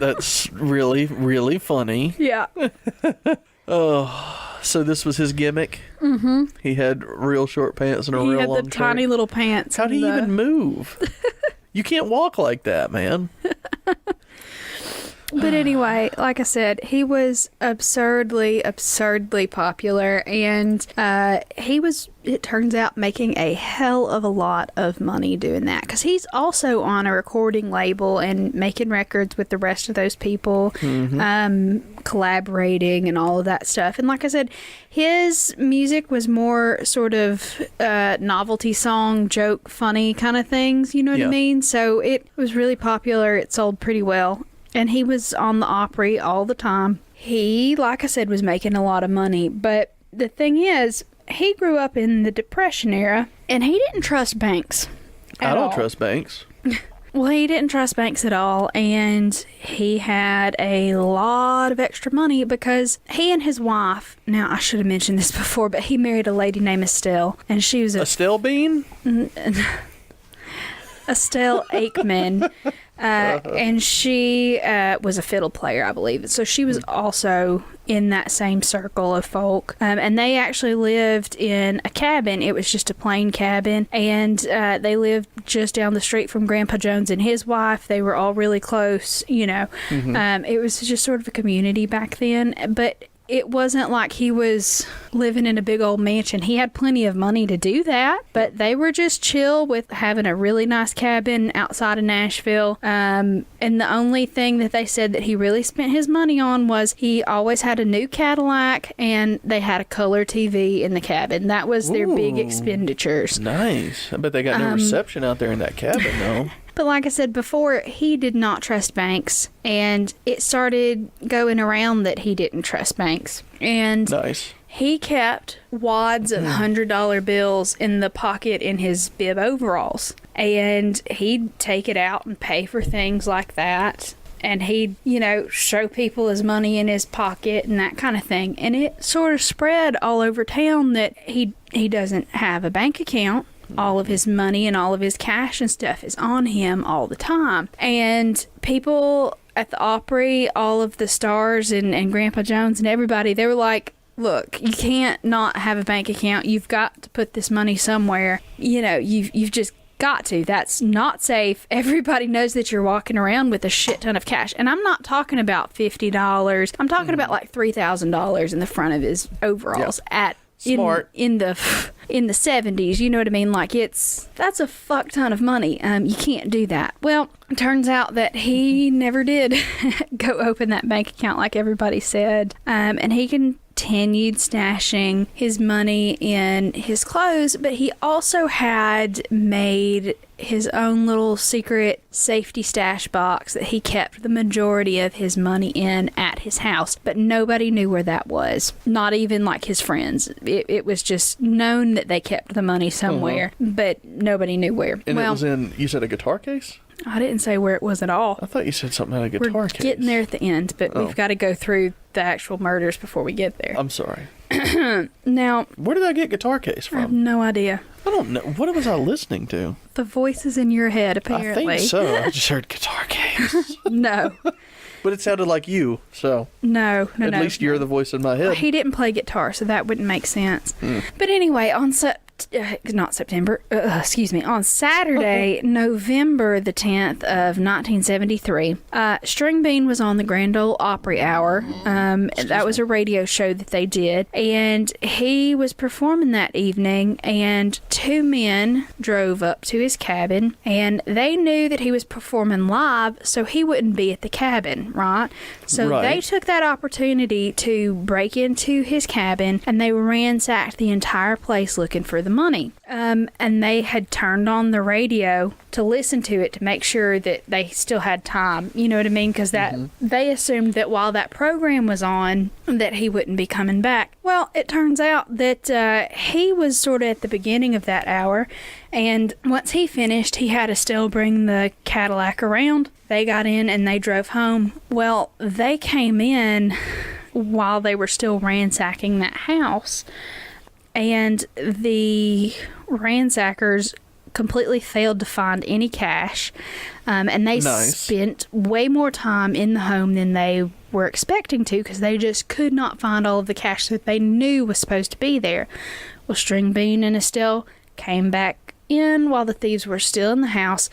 That's really, really funny. Yeah. Oh, so this was his gimmick? Mm-hmm. He had real short pants and a real long shirt. He had the tiny little pants. How'd he even move? You can't walk like that, man. But anyway, like I said, he was absurdly popular, and he was, it turns out, making a hell of a lot of money doing that, because he's also on a recording label and making records with the rest of those people, collaborating and all of that stuff. And like I said, his music was more sort of novelty song, joke, funny kind of things, you know what I mean? So it was really popular. It sold pretty well. And he was on the Opry all the time. He, like I said, was making a lot of money. But the thing is, he grew up in the Depression era, and he didn't trust banks I don't trust banks. Well, he didn't trust banks at all, and he had a lot of extra money because he and his wife, now I should have mentioned this before, but he married a lady named Estelle, and she was Estelle Bean? Estelle Aikman. And she was a fiddle player, I believe. So she was also in that same circle of folk. And they actually lived in a cabin. It was just a plain cabin. And they lived just down the street from Grandpa Jones and his wife. They were all really close, you know. It was just sort of a community back then. But it wasn't like he was living in a big old mansion. He had plenty of money to do that, but they were just chill with having a really nice cabin outside of Nashville. And the only thing that they said that he really spent his money on was he always had a new Cadillac and they had a color TV in the cabin. That was their big expenditures. Nice. I bet they got no reception out there in that cabin, though. But like I said before, he did not trust banks, and it started going around that he didn't trust banks. And Nice. he kept wads of $100 bills in the pocket in his bib overalls. And he'd take it out and pay for things like that. And he'd, show people his money in his pocket and that kind of thing. And it sort of spread all over town that he doesn't have a bank account. All of his money and all of his cash and stuff is on him all the time. And people at the Opry, all of the stars and Grandpa Jones and everybody, they were like, look, you can't not have a bank account. You've got to put this money somewhere. You've just got to. That's not safe. Everybody knows that you're walking around with a shit ton of cash. And I'm not talking about $50. I'm talking about like $3,000 in the front of his overalls at Smart. in the 70s, you know what I mean? Like that's a fuck ton of money. You can't do that. Well, it turns out that he never did go open that bank account like everybody said. And he continued stashing his money in his clothes, but he also had made his own little secret safety stash box that he kept the majority of his money in at his house, but nobody knew where that was. Not even like his friends. It was just known that they kept the money somewhere, but nobody knew where. And it was in, you said, a guitar case? I didn't say where it was at all. I thought you said something about a guitar We're case. getting there at the end, but we've got to go through the actual murders before we get there. I'm sorry. Now, Where did I get guitar case I have from? no idea. I don't know. What was I listening to? The voices in your head, apparently. I think so. I just heard guitar case. No. But it sounded like you, so No. at least you're the voice in my head. He didn't play guitar, so that wouldn't make sense. But anyway, on Saturday, November the 10th of 1973, String Bean was on the Grand Ole Opry Hour. That was a radio show that they did, and he was performing that evening, and two men drove up to his cabin, and they knew that he was performing live, so he wouldn't be at the cabin, right? So they took that opportunity to break into his cabin, and they ransacked the entire place looking for the money. And they had turned on the radio to listen to it to make sure that they still had time. You know what I mean? Because they assumed that while that program was on, that he wouldn't be coming back. Well, it turns out that he was sort of at the beginning of that hour, and once he finished, he had Estelle bring the Cadillac around. They got in and they drove home. Well, they came in while they were still ransacking that house, and the ransackers completely failed to find any cash, and they spent way more time in the home than they were expecting to, because they just could not find all of the cash that they knew was supposed to be there. Well, String Bean and Estelle came back in while the thieves were still in the house,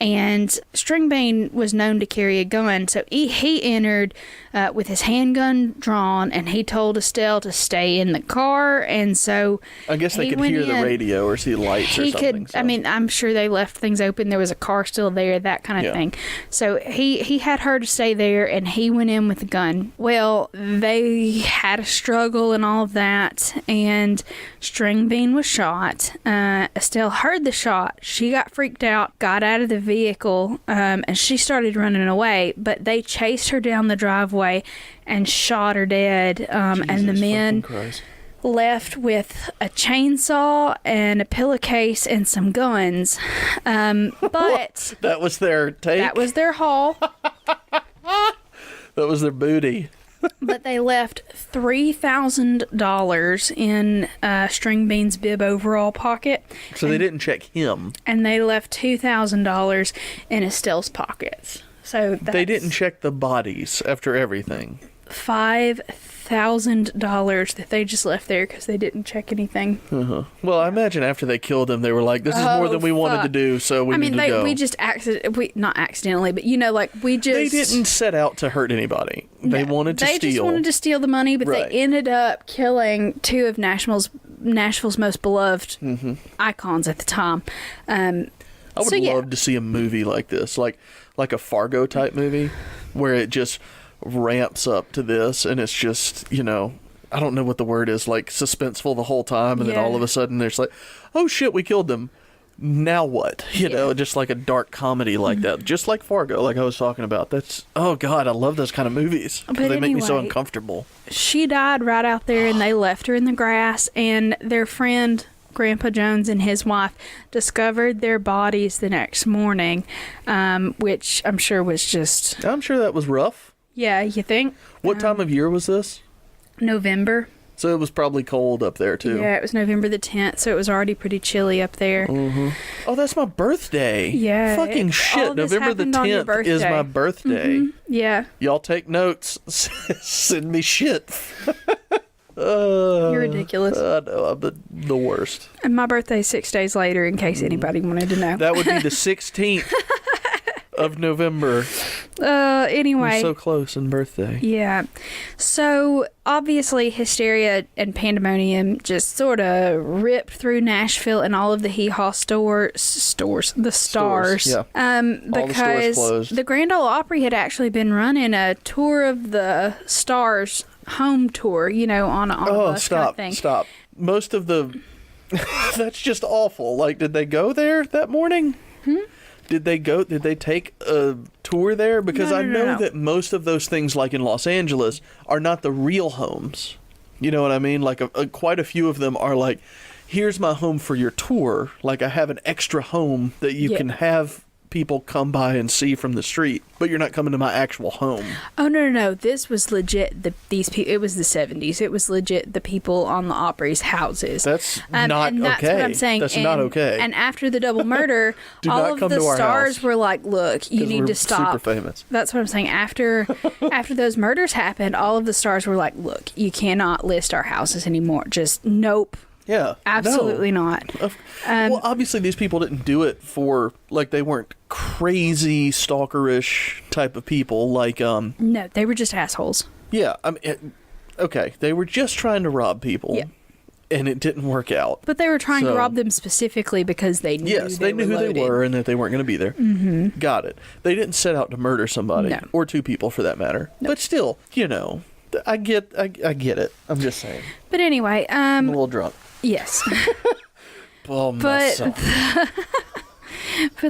and String Bean was known to carry a gun, so he entered with his handgun drawn, and he told Estelle to stay in the car, and so I guess they could hear the radio or see lights or something. I mean, I'm sure they left things open. There was a car still there, that kind of thing. So he had her to stay there, and he went in with the gun. Well, they had a struggle and all of that, and String Bean was shot. Estelle heard the shot. She got freaked out, got out of the vehicle, and she started running away, but they chased her down the driveway and shot her dead, and the men left with a chainsaw and a pillowcase and some guns, but that was their take? That was their haul. That was their booty. But they left $3,000 in String Bean's bib overall pocket. So they didn't check him. And they left $2,000 in Estelle's pockets. So they didn't check the bodies after everything. $5,000 that they just left there because they didn't check anything. Well, I imagine after they killed him, they were like, "This is more than we wanted to do, so we need to go." We just not accidentally, but we just. They didn't set out to hurt anybody. They wanted to steal. They just wanted to steal the money, but Right. they ended up killing two of Nashville's most beloved icons at the time. I would love to see a movie like this, like a Fargo type movie, where it just ramps up to this, and it's just, I don't know what the word is, like suspenseful the whole time, and then all of a sudden there's like, oh shit, we killed them. Now what? Just like a dark comedy like that, just like Fargo, like I was talking about. That's, oh god, I love those kind of movies. They make me so uncomfortable. She died right out there, and they left her in the grass, and their friend Grandpa Jones and his wife discovered their bodies the next morning, which I'm sure was just... I'm sure that was rough. Yeah, you think? What time of year was this? November. So it was probably cold up there, too. Yeah, it was November the 10th, so it was already pretty chilly up there. Oh, that's my birthday. Yeah. Fucking shit. November the 10th is my birthday. Yeah. Y'all take notes. Send me shit. You're ridiculous. I know, I'm the worst. And my birthday's 6 days later, in case anybody wanted to know. That would be the 16th of November. Anyway. We're so close in birthday. Yeah. So, obviously, hysteria and pandemonium just sort of ripped through Nashville and all of the hee-haw stores. Yeah. Because the Grand Ole Opry had actually been running a tour of the stars home tour, on a bus kind of thing. Stop. Most of the... That's just awful. Like, did they go there that morning? Did they take a tour there? Because I know that most of those things, like in Los Angeles, are not the real homes. You know what I mean? Like, quite a few of them are like, here's my home for your tour. Like, I have an extra home that you can have people come by and see from the street, but you're not coming to my actual home. Oh, no. This was legit. These people. It was the 70s. It was legit the people on the Opry's houses. That's not and that's okay. What I'm saying. That's not okay. And after the Dubbel murder, all of the stars were like, "Look, you need to stop." Super famous. That's what I'm saying. After those murders happened, all of the stars were like, "Look, you cannot list our houses anymore. Just nope." Yeah. Absolutely not. Well, obviously these people didn't do it for, like, they weren't crazy stalkerish type of people, like, No, they were just assholes. Yeah, I mean, okay, they were just trying to rob people. Yeah. And it didn't work out. But they were trying to rob them specifically because they knew they knew who they were and that they weren't going to be there. Mm-hmm. Got it. They didn't set out to murder somebody, or two people for that matter. No. But still, I get it. I'm just saying. But anyway, I'm a little drunk. Yes. But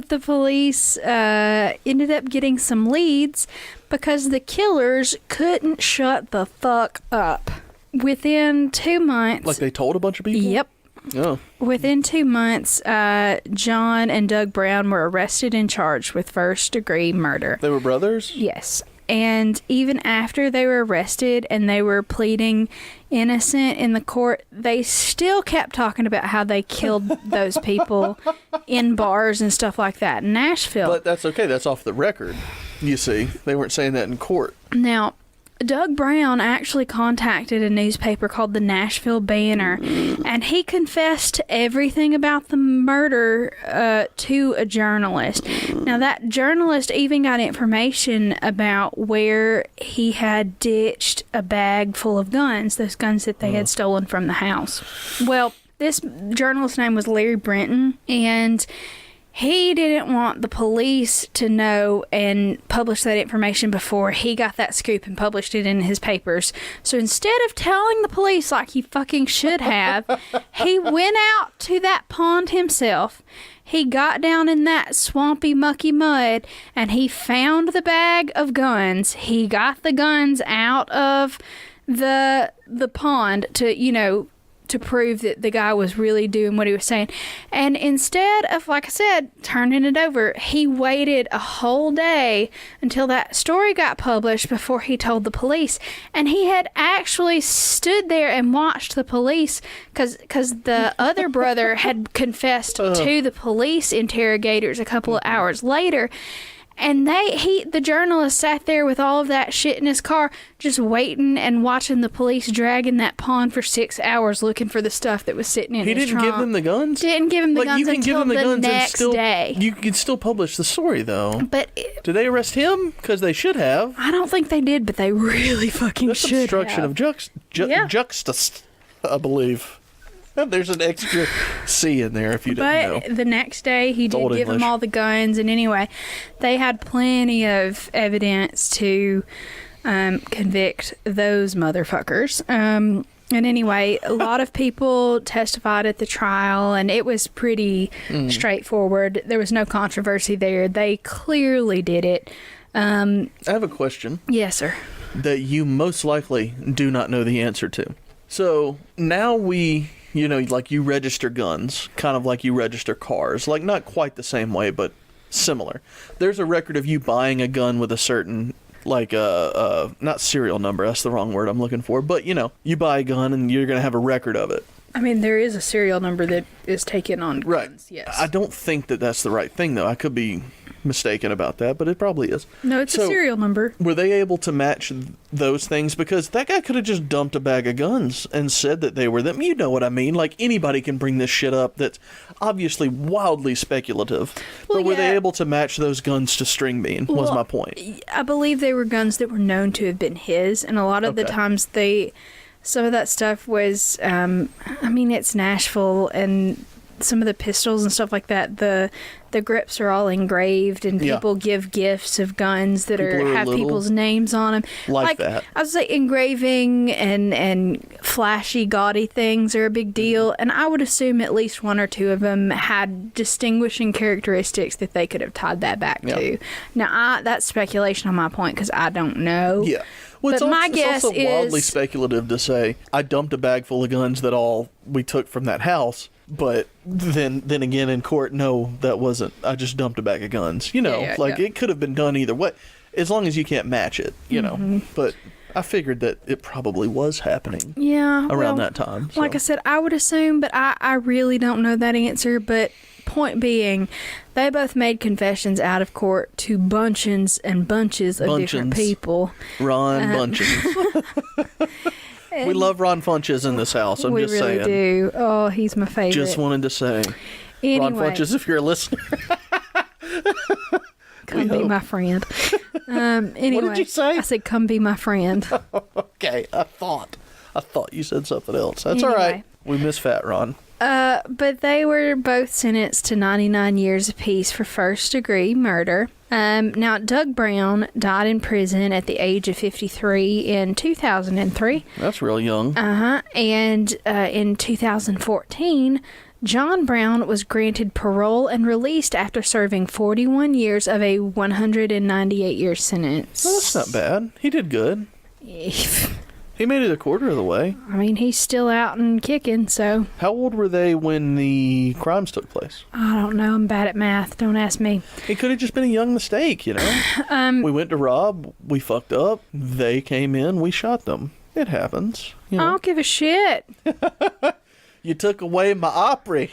the police ended up getting some leads because the killers couldn't shut the fuck up. Within 2 months... Like they told a bunch of people? Yep. Oh. Within 2 months, John and Doug Brown were arrested and charged with first-degree murder. They were brothers? Yes. And even after they were arrested and they were pleading innocent in the court, they still kept talking about how they killed those people in bars and stuff like that in Nashville. But that's okay. That's off the record, you see. They weren't saying that in court. Now, Doug Brown actually contacted a newspaper called the Nashville Banner, and he confessed to everything about the murder to a journalist. Now, that journalist even got information about where he had ditched a bag full of guns, those guns that they had stolen from the house. Well, this journalist's name was Larry Brenton, and he didn't want the police to know and publish that information before he got that scoop and published it in his papers. So instead of telling the police like he fucking should have, he went out to that pond himself. He got down in that swampy, mucky mud, and he found the bag of guns. He got the guns out of the pond to prove that the guy was really doing what he was saying. And instead of, like I said, turning it over, he waited a whole day until that story got published before he told the police. And he had actually stood there and watched the police because the other brother had confessed to the police interrogators a couple of hours later. And the journalist sat there with all of that shit in his car, just waiting and watching the police drag in that pond for 6 hours looking for the stuff that was sitting in his trunk. He didn't give them the guns? Didn't give him the guns you can until give them the guns next day. You can still publish the story, though. But did they arrest him? Because they should have. I don't think they did, but they really fucking That's should have. obstruction of justice, I believe. There's an extra C in there if you didn't know. But the next day, he did give them English. all the guns. And anyway, they had plenty of evidence to convict those motherfuckers. And anyway, a lot of people testified at the trial, and it was pretty straightforward. There was no controversy there. They clearly did it. I have a question. Yes, sir. That you most likely do not know the answer to. So now like you register guns, kind of like you register cars. Like not quite the same way, but similar. There's a record of you buying a gun with a certain, like, not serial number, that's the wrong word I'm looking for, but, you buy a gun and you're going to have a record of it. I mean, there is a serial number that is taken on guns, right. Yes. I don't think that that's the right thing, though. I could be mistaken about that, but it probably is. No, it's a serial number. Were they able to match those things? Because that guy could have just dumped a bag of guns and said that they were them. You know what I mean? Like, anybody can bring this shit up that's obviously wildly speculative. Well, but were they able to match those guns to string bean, was my point. I believe they were guns that were known to have been his, and a lot of the times some of that stuff was, it's Nashville, and some of the pistols and stuff like that, the grips are all engraved, and people give gifts of guns that have people's names on them. Like that. I would say engraving and flashy, gaudy things are a big deal, and I would assume at least one or two of them had distinguishing characteristics that they could have tied that back to. Now, that's speculation on my point, because I don't know. Yeah. Well, but my guess it's also wildly speculative to say, I dumped a bag full of guns that all we took from that house, but then again in court, no, that wasn't. I just dumped a bag of guns. It could have been done either way, as long as you can't match it, know. But I figured that it probably was happening around that time. So. Like I said, I would assume, but I really don't know that answer. But point being, they both made confessions out of court to bunches and bunches of different people. Ron Bunchins. We love Ron Funches in this house. I'm just saying. We really do. Oh, he's my favorite. Just wanted to say. Anyway. Ron Funches, if you're a listener. Come be my friend. Anyway, what did you say? I said, come be my friend. Okay, I thought you said something else. That's all right. We miss Fat Ron. But they were both sentenced to 99 years apiece for first-degree murder. Now, Doug Brown died in prison at the age of 53 in 2003. That's real young. And in 2014, John Brown was granted parole and released after serving 41 years of a 198-year sentence. Well, that's not bad. He did good. He made it a quarter of the way. I mean, he's still out and kicking, so... How old were they when the crimes took place? I don't know. I'm bad at math. Don't ask me. It could have just been a young mistake, We went to rob. We fucked up. They came in. We shot them. It happens. I don't give a shit. You took away my Opry.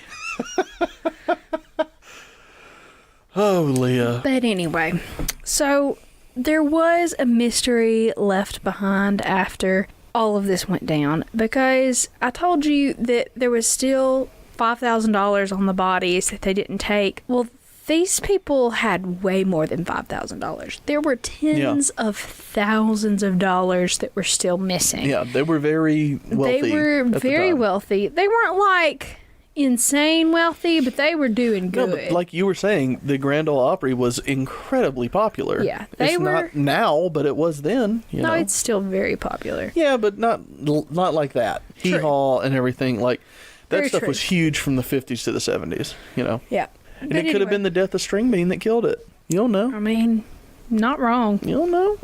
Oh, Leah. But anyway, so... There was a mystery left behind after all of this went down, because I told you that there was still $5,000 on the bodies that they didn't take. Well, these people had way more than $5,000. There were tens of thousands of dollars that were still missing. Yeah, they were very wealthy. They were very wealthy. They weren't like insane wealthy, but they were doing good. No, but like you were saying, the Grand Ole Opry was incredibly popular. Yeah, it's not now, but it was then. No, it's still very popular. Yeah, but not like that. Hee haw and everything. Like that Very stuff true. was huge from the 50s to the 70s. Yeah, and it could have been the death of String Bean that killed it. You don't know. I mean, not wrong. You don't know.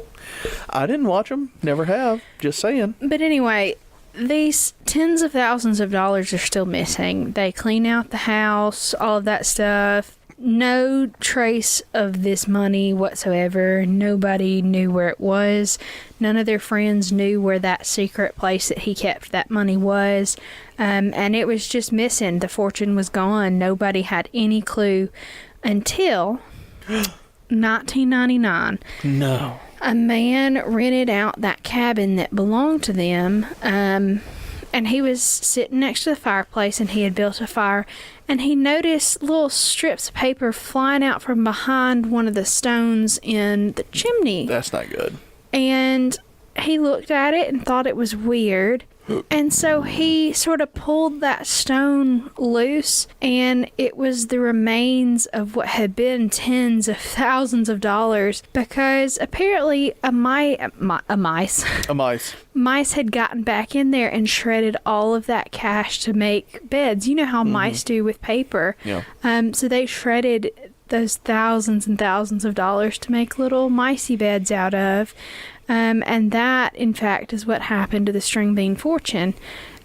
I didn't watch them. Never have. Just saying. But anyway, these tens of thousands of dollars are still missing. They clean out the house, all of that stuff. No trace of this money whatsoever. Nobody knew where it was. None of their friends knew where that secret place that he kept that money was. And it was just missing. The fortune was gone. Nobody had any clue until 1999. No. A man rented out that cabin that belonged to them, and he was sitting next to the fireplace, and he had built a fire, and he noticed little strips of paper flying out from behind one of the stones in the chimney. That's not good. And he looked at it and thought it was weird. And so he sort of pulled that stone loose, and it was the remains of what had been tens of thousands of dollars, because apparently mice had gotten back in there and shredded all of that cash to make beds. You know how mice do with paper. Yeah. So they shredded those thousands and thousands of dollars to make little micey beds out of. And that, in fact, is what happened to the string bean fortune.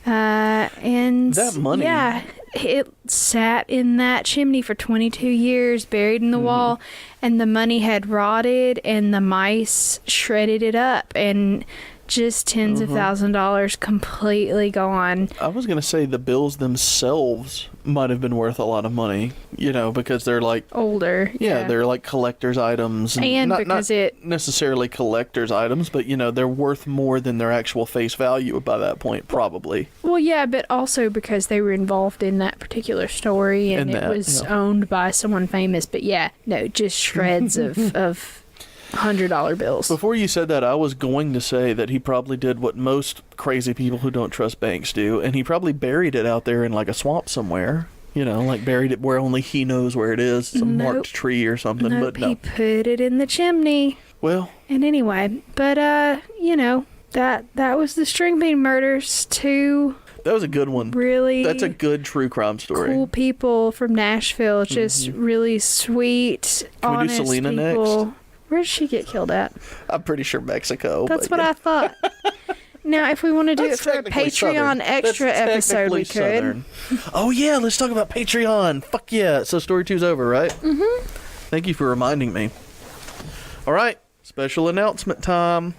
And that money. Yeah, it sat in that chimney for 22 years, buried in the wall, and the money had rotted, and the mice shredded it up, and just tens of thousands of dollars completely gone. I was going to say the bills themselves might have been worth a lot of money, because they're like older. Yeah, they're like collector's items. And not necessarily collector's items, but, they're worth more than their actual face value by that point, probably. Well, yeah, but also because they were involved in that particular story, and it was owned by someone famous. But yeah, no, just shreds of $100 bills. Before you said that, I was going to say that he probably did what most crazy people who don't trust banks do, and he probably buried it out there in like a swamp somewhere. Like buried it where only he knows where it is, some marked tree or something. Nope, but no, he put it in the chimney. Well, and anyway, but that was the string bean murders. Two that was a good one. Really, that's a good true crime story. Cool people from Nashville, just really sweet, Can honest we do Selena people. next? Where did she get killed at? I'm pretty sure Mexico. That's what I thought. Now, if we want to do it for a technically Patreon Southern. extra That's episode, we could. Southern. Oh, yeah, let's talk about Patreon. Fuck yeah. So story 2's over, right? Mm-hmm. Thank you for reminding me. All right, special announcement time.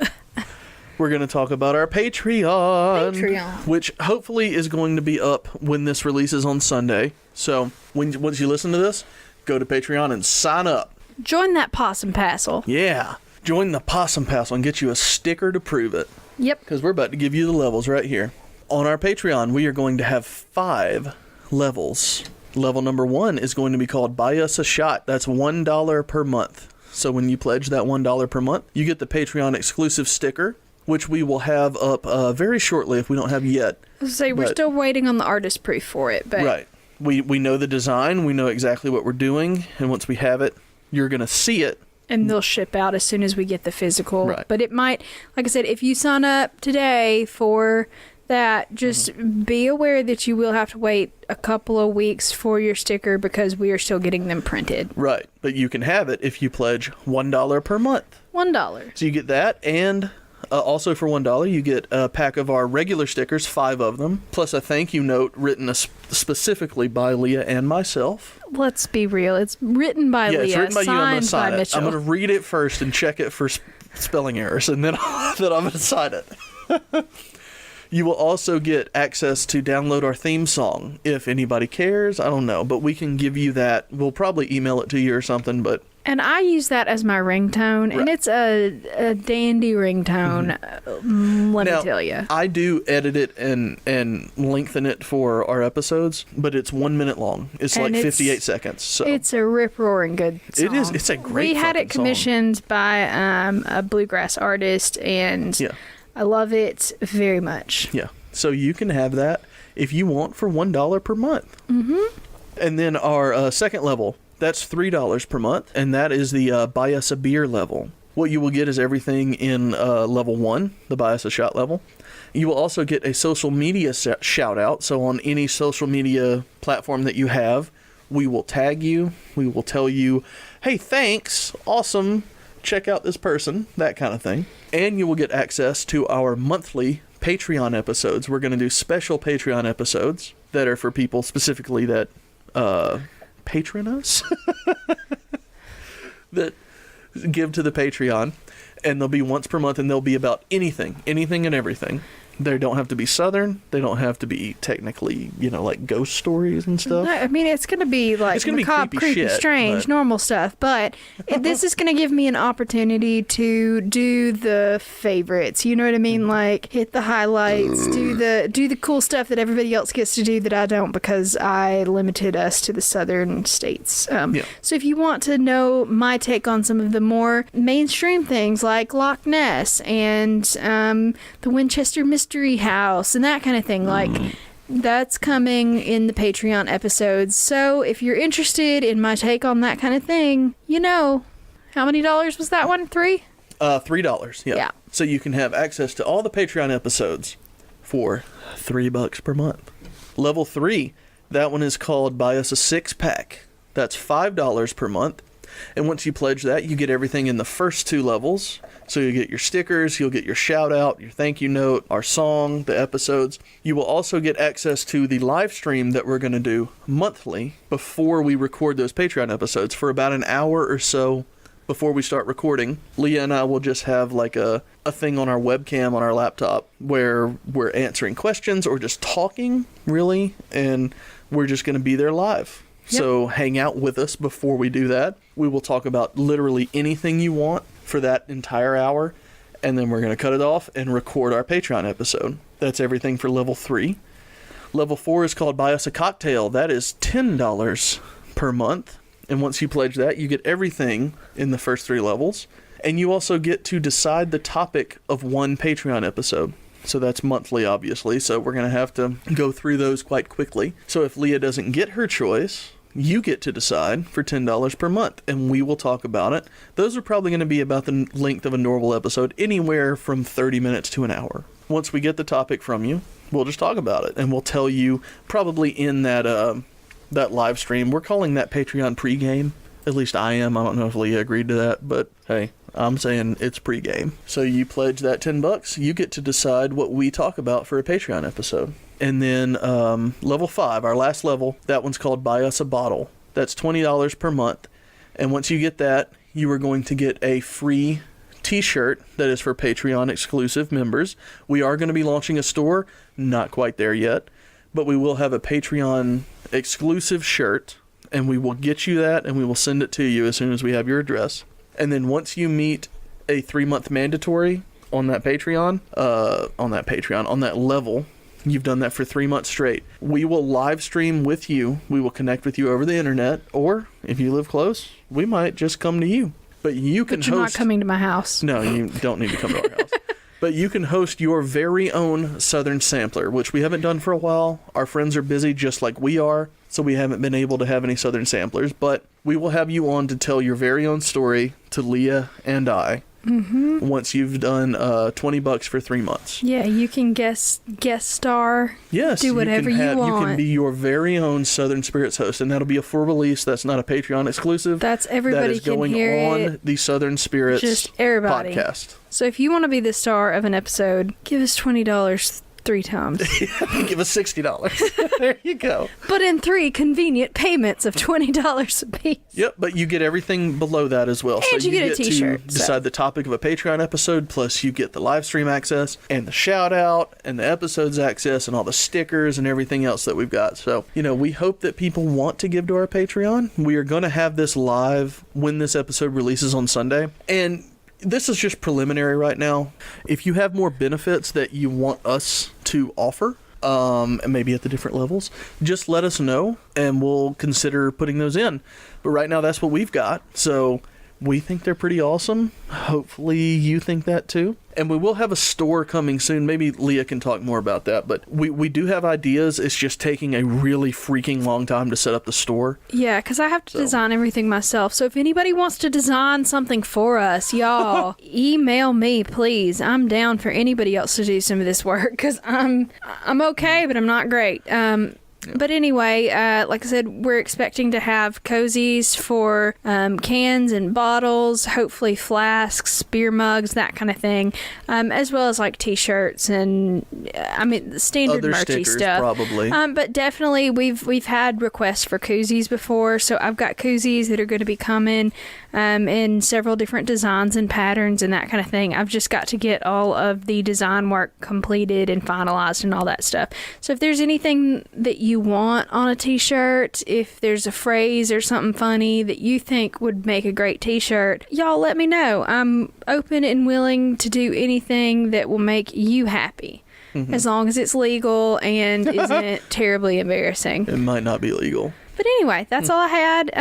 We're going to talk about our Patreon. Which hopefully is going to be up when this releases on Sunday. So once you listen to this, go to Patreon and sign up. Join that possum passel. Yeah. Join the possum passel and get you a sticker to prove it. Yep. Because we're about to give you the levels right here. On our Patreon, we are going to have 5 levels. Level number 1 is going to be called Buy Us a Shot. That's $1 per month. So when you pledge that $1 per month, you get the Patreon exclusive sticker, which we will have up very shortly if we don't have yet. We're still waiting on the artist proof for it. But right. We know the design. We know exactly what we're doing. And once we have it, you're going to see it. And they'll ship out as soon as we get the physical. Right. But it might, like I said, if you sign up today for that, just be aware that you will have to wait a couple of weeks for your sticker because we are still getting them printed. Right. But you can have it if you pledge $1 per month. $1. So you get that, and also for $1, you get a pack of our regular stickers, 5 of them, plus a thank you note written specifically by Leah and myself. Let's be real. It's written by Leah, it's written by you. I'm going to sign it. Mitchell. I'm going to read it first and check it for spelling errors, and then I'm going to sign it. You will also get access to download our theme song. If anybody cares, I don't know, but we can give you that. We'll probably email it to you or something, but... And I use that as my ringtone, and it's a dandy ringtone, let me tell you. I do edit it and lengthen it for our episodes, but it's 1 minute long. It's like 58 seconds. So it's a rip-roaring good song. It is. It's a great We had it commissioned by a bluegrass artist, and I love it very much. Yeah. So you can have that if you want for $1 per month. Mm-hmm. And then our second level... That's $3 per month, and that is the Buy Us a Beer level. What you will get is everything in level 1, the Buy Us a Shot level. You will also get a social media shout out, so on any social media platform that you have, we will tag you, we will tell you, hey, thanks, awesome, check out this person, that kind of thing. And you will get access to our monthly Patreon episodes. We're going to do special Patreon episodes that are for people specifically that... patron us that give to the Patreon, and they'll be once per month, and they'll be about anything and everything. They don't have to be Southern. They don't have to be technically, like ghost stories and stuff. No, I mean, it's going to be like It's gonna be macabre, creepy creepy, shit, strange, but- normal stuff. But this is going to give me an opportunity to do the favorites. You know what I mean? Like hit the highlights, do the cool stuff that everybody else gets to do that I don't, because I limited us to the Southern states. So if you want to know my take on some of the more mainstream things like Loch Ness and the Winchester Mystery House and that kind of thing, like that's coming in the Patreon episodes. So if you're interested in my take on that kind of thing, how many dollars was that one? $3? $3. Yeah. So you can have access to all the Patreon episodes for $3 per month. Level 3, that one is called Buy Us a 6-Pack. That's $5 per month. And once you pledge that, you get everything in the first 2 levels. So you'll get your stickers, you'll get your shout out, your thank you note, our song, the episodes. You will also get access to the live stream that we're going to do monthly before we record those Patreon episodes for about an hour or so before we start recording. Leah and I will just have like a thing on our webcam on our laptop where we're answering questions or just talking, really, and we're just going to be there live. Yep. So hang out with us before we do that. We will talk about literally anything you want for that entire hour, and then we're going to cut it off and record our Patreon episode. That's everything for level 3. Level 4 is called Buy Us a Cocktail. That is $10 per month. And once you pledge that, you get everything in the first 3 levels. And you also get to decide the topic of one Patreon episode. So that's monthly, obviously. So we're going to have to go through those quite quickly. So if Leah doesn't get her choice, you get to decide for $10 per month, and we will talk about it. Those are probably going to be about the length of a normal episode, anywhere from 30 minutes to an hour. Once we get the topic from you, we'll just talk about it, and we'll tell you probably in that live stream. We're calling that Patreon pregame. At least I am. I don't know if Leah agreed to that, but hey, I'm saying it's pregame. So you pledge that $10, you get to decide what we talk about for a Patreon episode. And then level 5, our last level, that one's called Buy Us a Bottle. That's $20 per month. And once you get that, you are going to get a free t-shirt that is for Patreon exclusive members. We are going to be launching a store, not quite there yet, but we will have a Patreon exclusive shirt, and we will get you that, and we will send it to you as soon as we have your address. And then once you meet a 3-month mandatory on that Patreon, on that level, you've done that for 3 months straight, we will live stream with you. We will connect with you over the internet, or if you live close, we might just come to you. But you can But you're host... not coming to my house. No, you don't need to come to our house. But you can host your very own Southern Sampler, which we haven't done for a while. Our friends are busy just like we are, so we haven't been able to have any Southern Samplers. But we will have you on to tell your very own story to Leah and I. Mm-hmm. Once you've done $20 for 3 months. Yeah, you can guest star. Yes, do whatever you want. You can be your very own Southern Spirits host, and that'll be a full release. That's not a Patreon exclusive. That's everybody that is can going hear on it. the Southern Spirits Just everybody. podcast. So if you want to be the star of an episode, give us $20 3 times. Give us $60. There you go. But in 3 convenient payments of $20 a piece. Yep, but you get everything below that as well. And so you get a t-shirt, to decide the topic of a Patreon episode, plus you get the live stream access and the shout out and the episodes access and all the stickers and everything else that we've got. So, we hope that people want to give to our Patreon. We are going to have this live when this episode releases on Sunday. And this is just preliminary right now. If you have more benefits that you want us to offer, and maybe at the different levels, just let us know and we'll consider putting those in. But right now that's what we've got. So we think they're pretty awesome. Hopefully you think that too. And we will have a store coming soon. Maybe Leah can talk more about that. But we do have ideas. It's just taking a really freaking long time to set up the store. Yeah, because I have to design everything myself. So if anybody wants to design something for us, y'all, email me, please. I'm down for anybody else to do some of this work because I'm okay, but I'm not great. But anyway, like I said, we're expecting to have cozies for cans and bottles, hopefully flasks, beer mugs, that kind of thing, as well as like t-shirts and the standard other merchy stickers, stuff. Probably. But definitely, we've had requests for koozies before, so I've got koozies that are going to be coming. in several different designs and patterns and that kind of thing. I've just got to get all of the design work completed and finalized and all that stuff. So if there's anything that you want on a t-shirt, if there's a phrase or something funny that you think would make a great t-shirt, y'all let me know. I'm open and willing to do anything that will make you happy. As long as it's legal and isn't terribly embarrassing. It might not be legal. But anyway, that's all I had.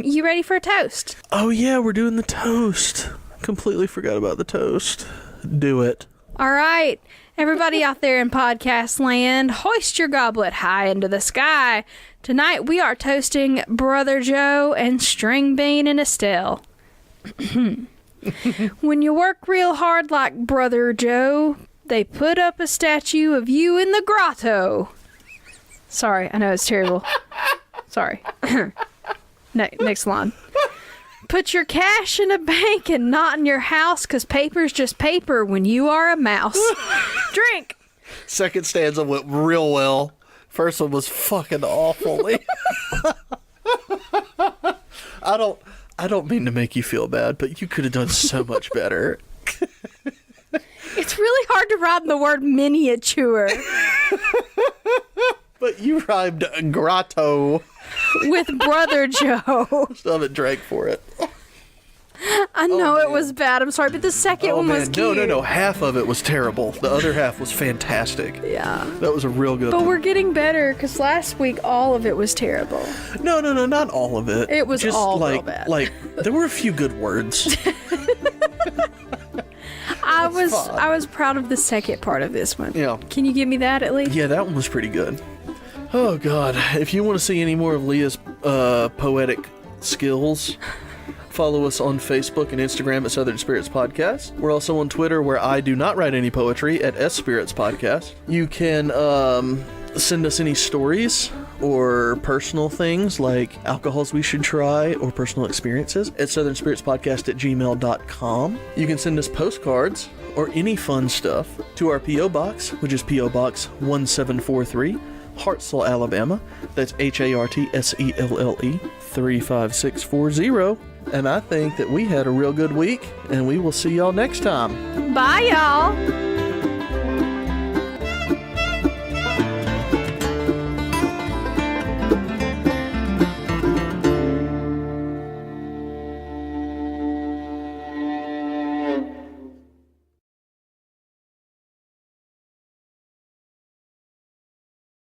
You ready for a toast? Oh, yeah, we're doing the toast. Completely forgot about the toast. Do it. All right. Everybody out there in podcast land, hoist your goblet high into the sky. Tonight we are toasting Brother Joe and String Bean and Estelle. When you work real hard like Brother Joe, they put up a statue of you in the grotto. Sorry, I know it's terrible. Sorry. Next line. Put your cash in a bank and not in your house, 'cause paper's just paper when you are a mouse. Drink. Second stanza went real well. First one was fucking awfully. I don't mean to make you feel bad, but you could have done so much better. It's really hard to rhyme the word miniature. But you rhymed grotto. With Brother Joe. Still haven't drank for it. I know it was bad. I'm sorry, but the second one was cute. No. Half of it was terrible. The other half was fantastic. Yeah. That was a real good one. But we're getting better, because last week all of it was terrible. No, not all of it. It was just all like, real bad. Like, there were a few good words. I was proud of the second part of this one. Yeah. Can you give me that at least? Yeah, that one was pretty good. Oh, God. If you want to see any more of Leah's poetic skills, follow us on Facebook and Instagram at Southern Spirits Podcast. We're also on Twitter, where I do not write any poetry, at S Spirits Podcast. You can send us any stories or personal things like alcohols we should try or personal experiences at southernspiritspodcast@gmail.com. You can send us postcards or any fun stuff to our P.O. Box, which is P.O. Box 1743, Hartselle, Alabama. That's HARTSELLE 35640. And I think that we had a real good week, and we will see y'all next time. Bye, y'all.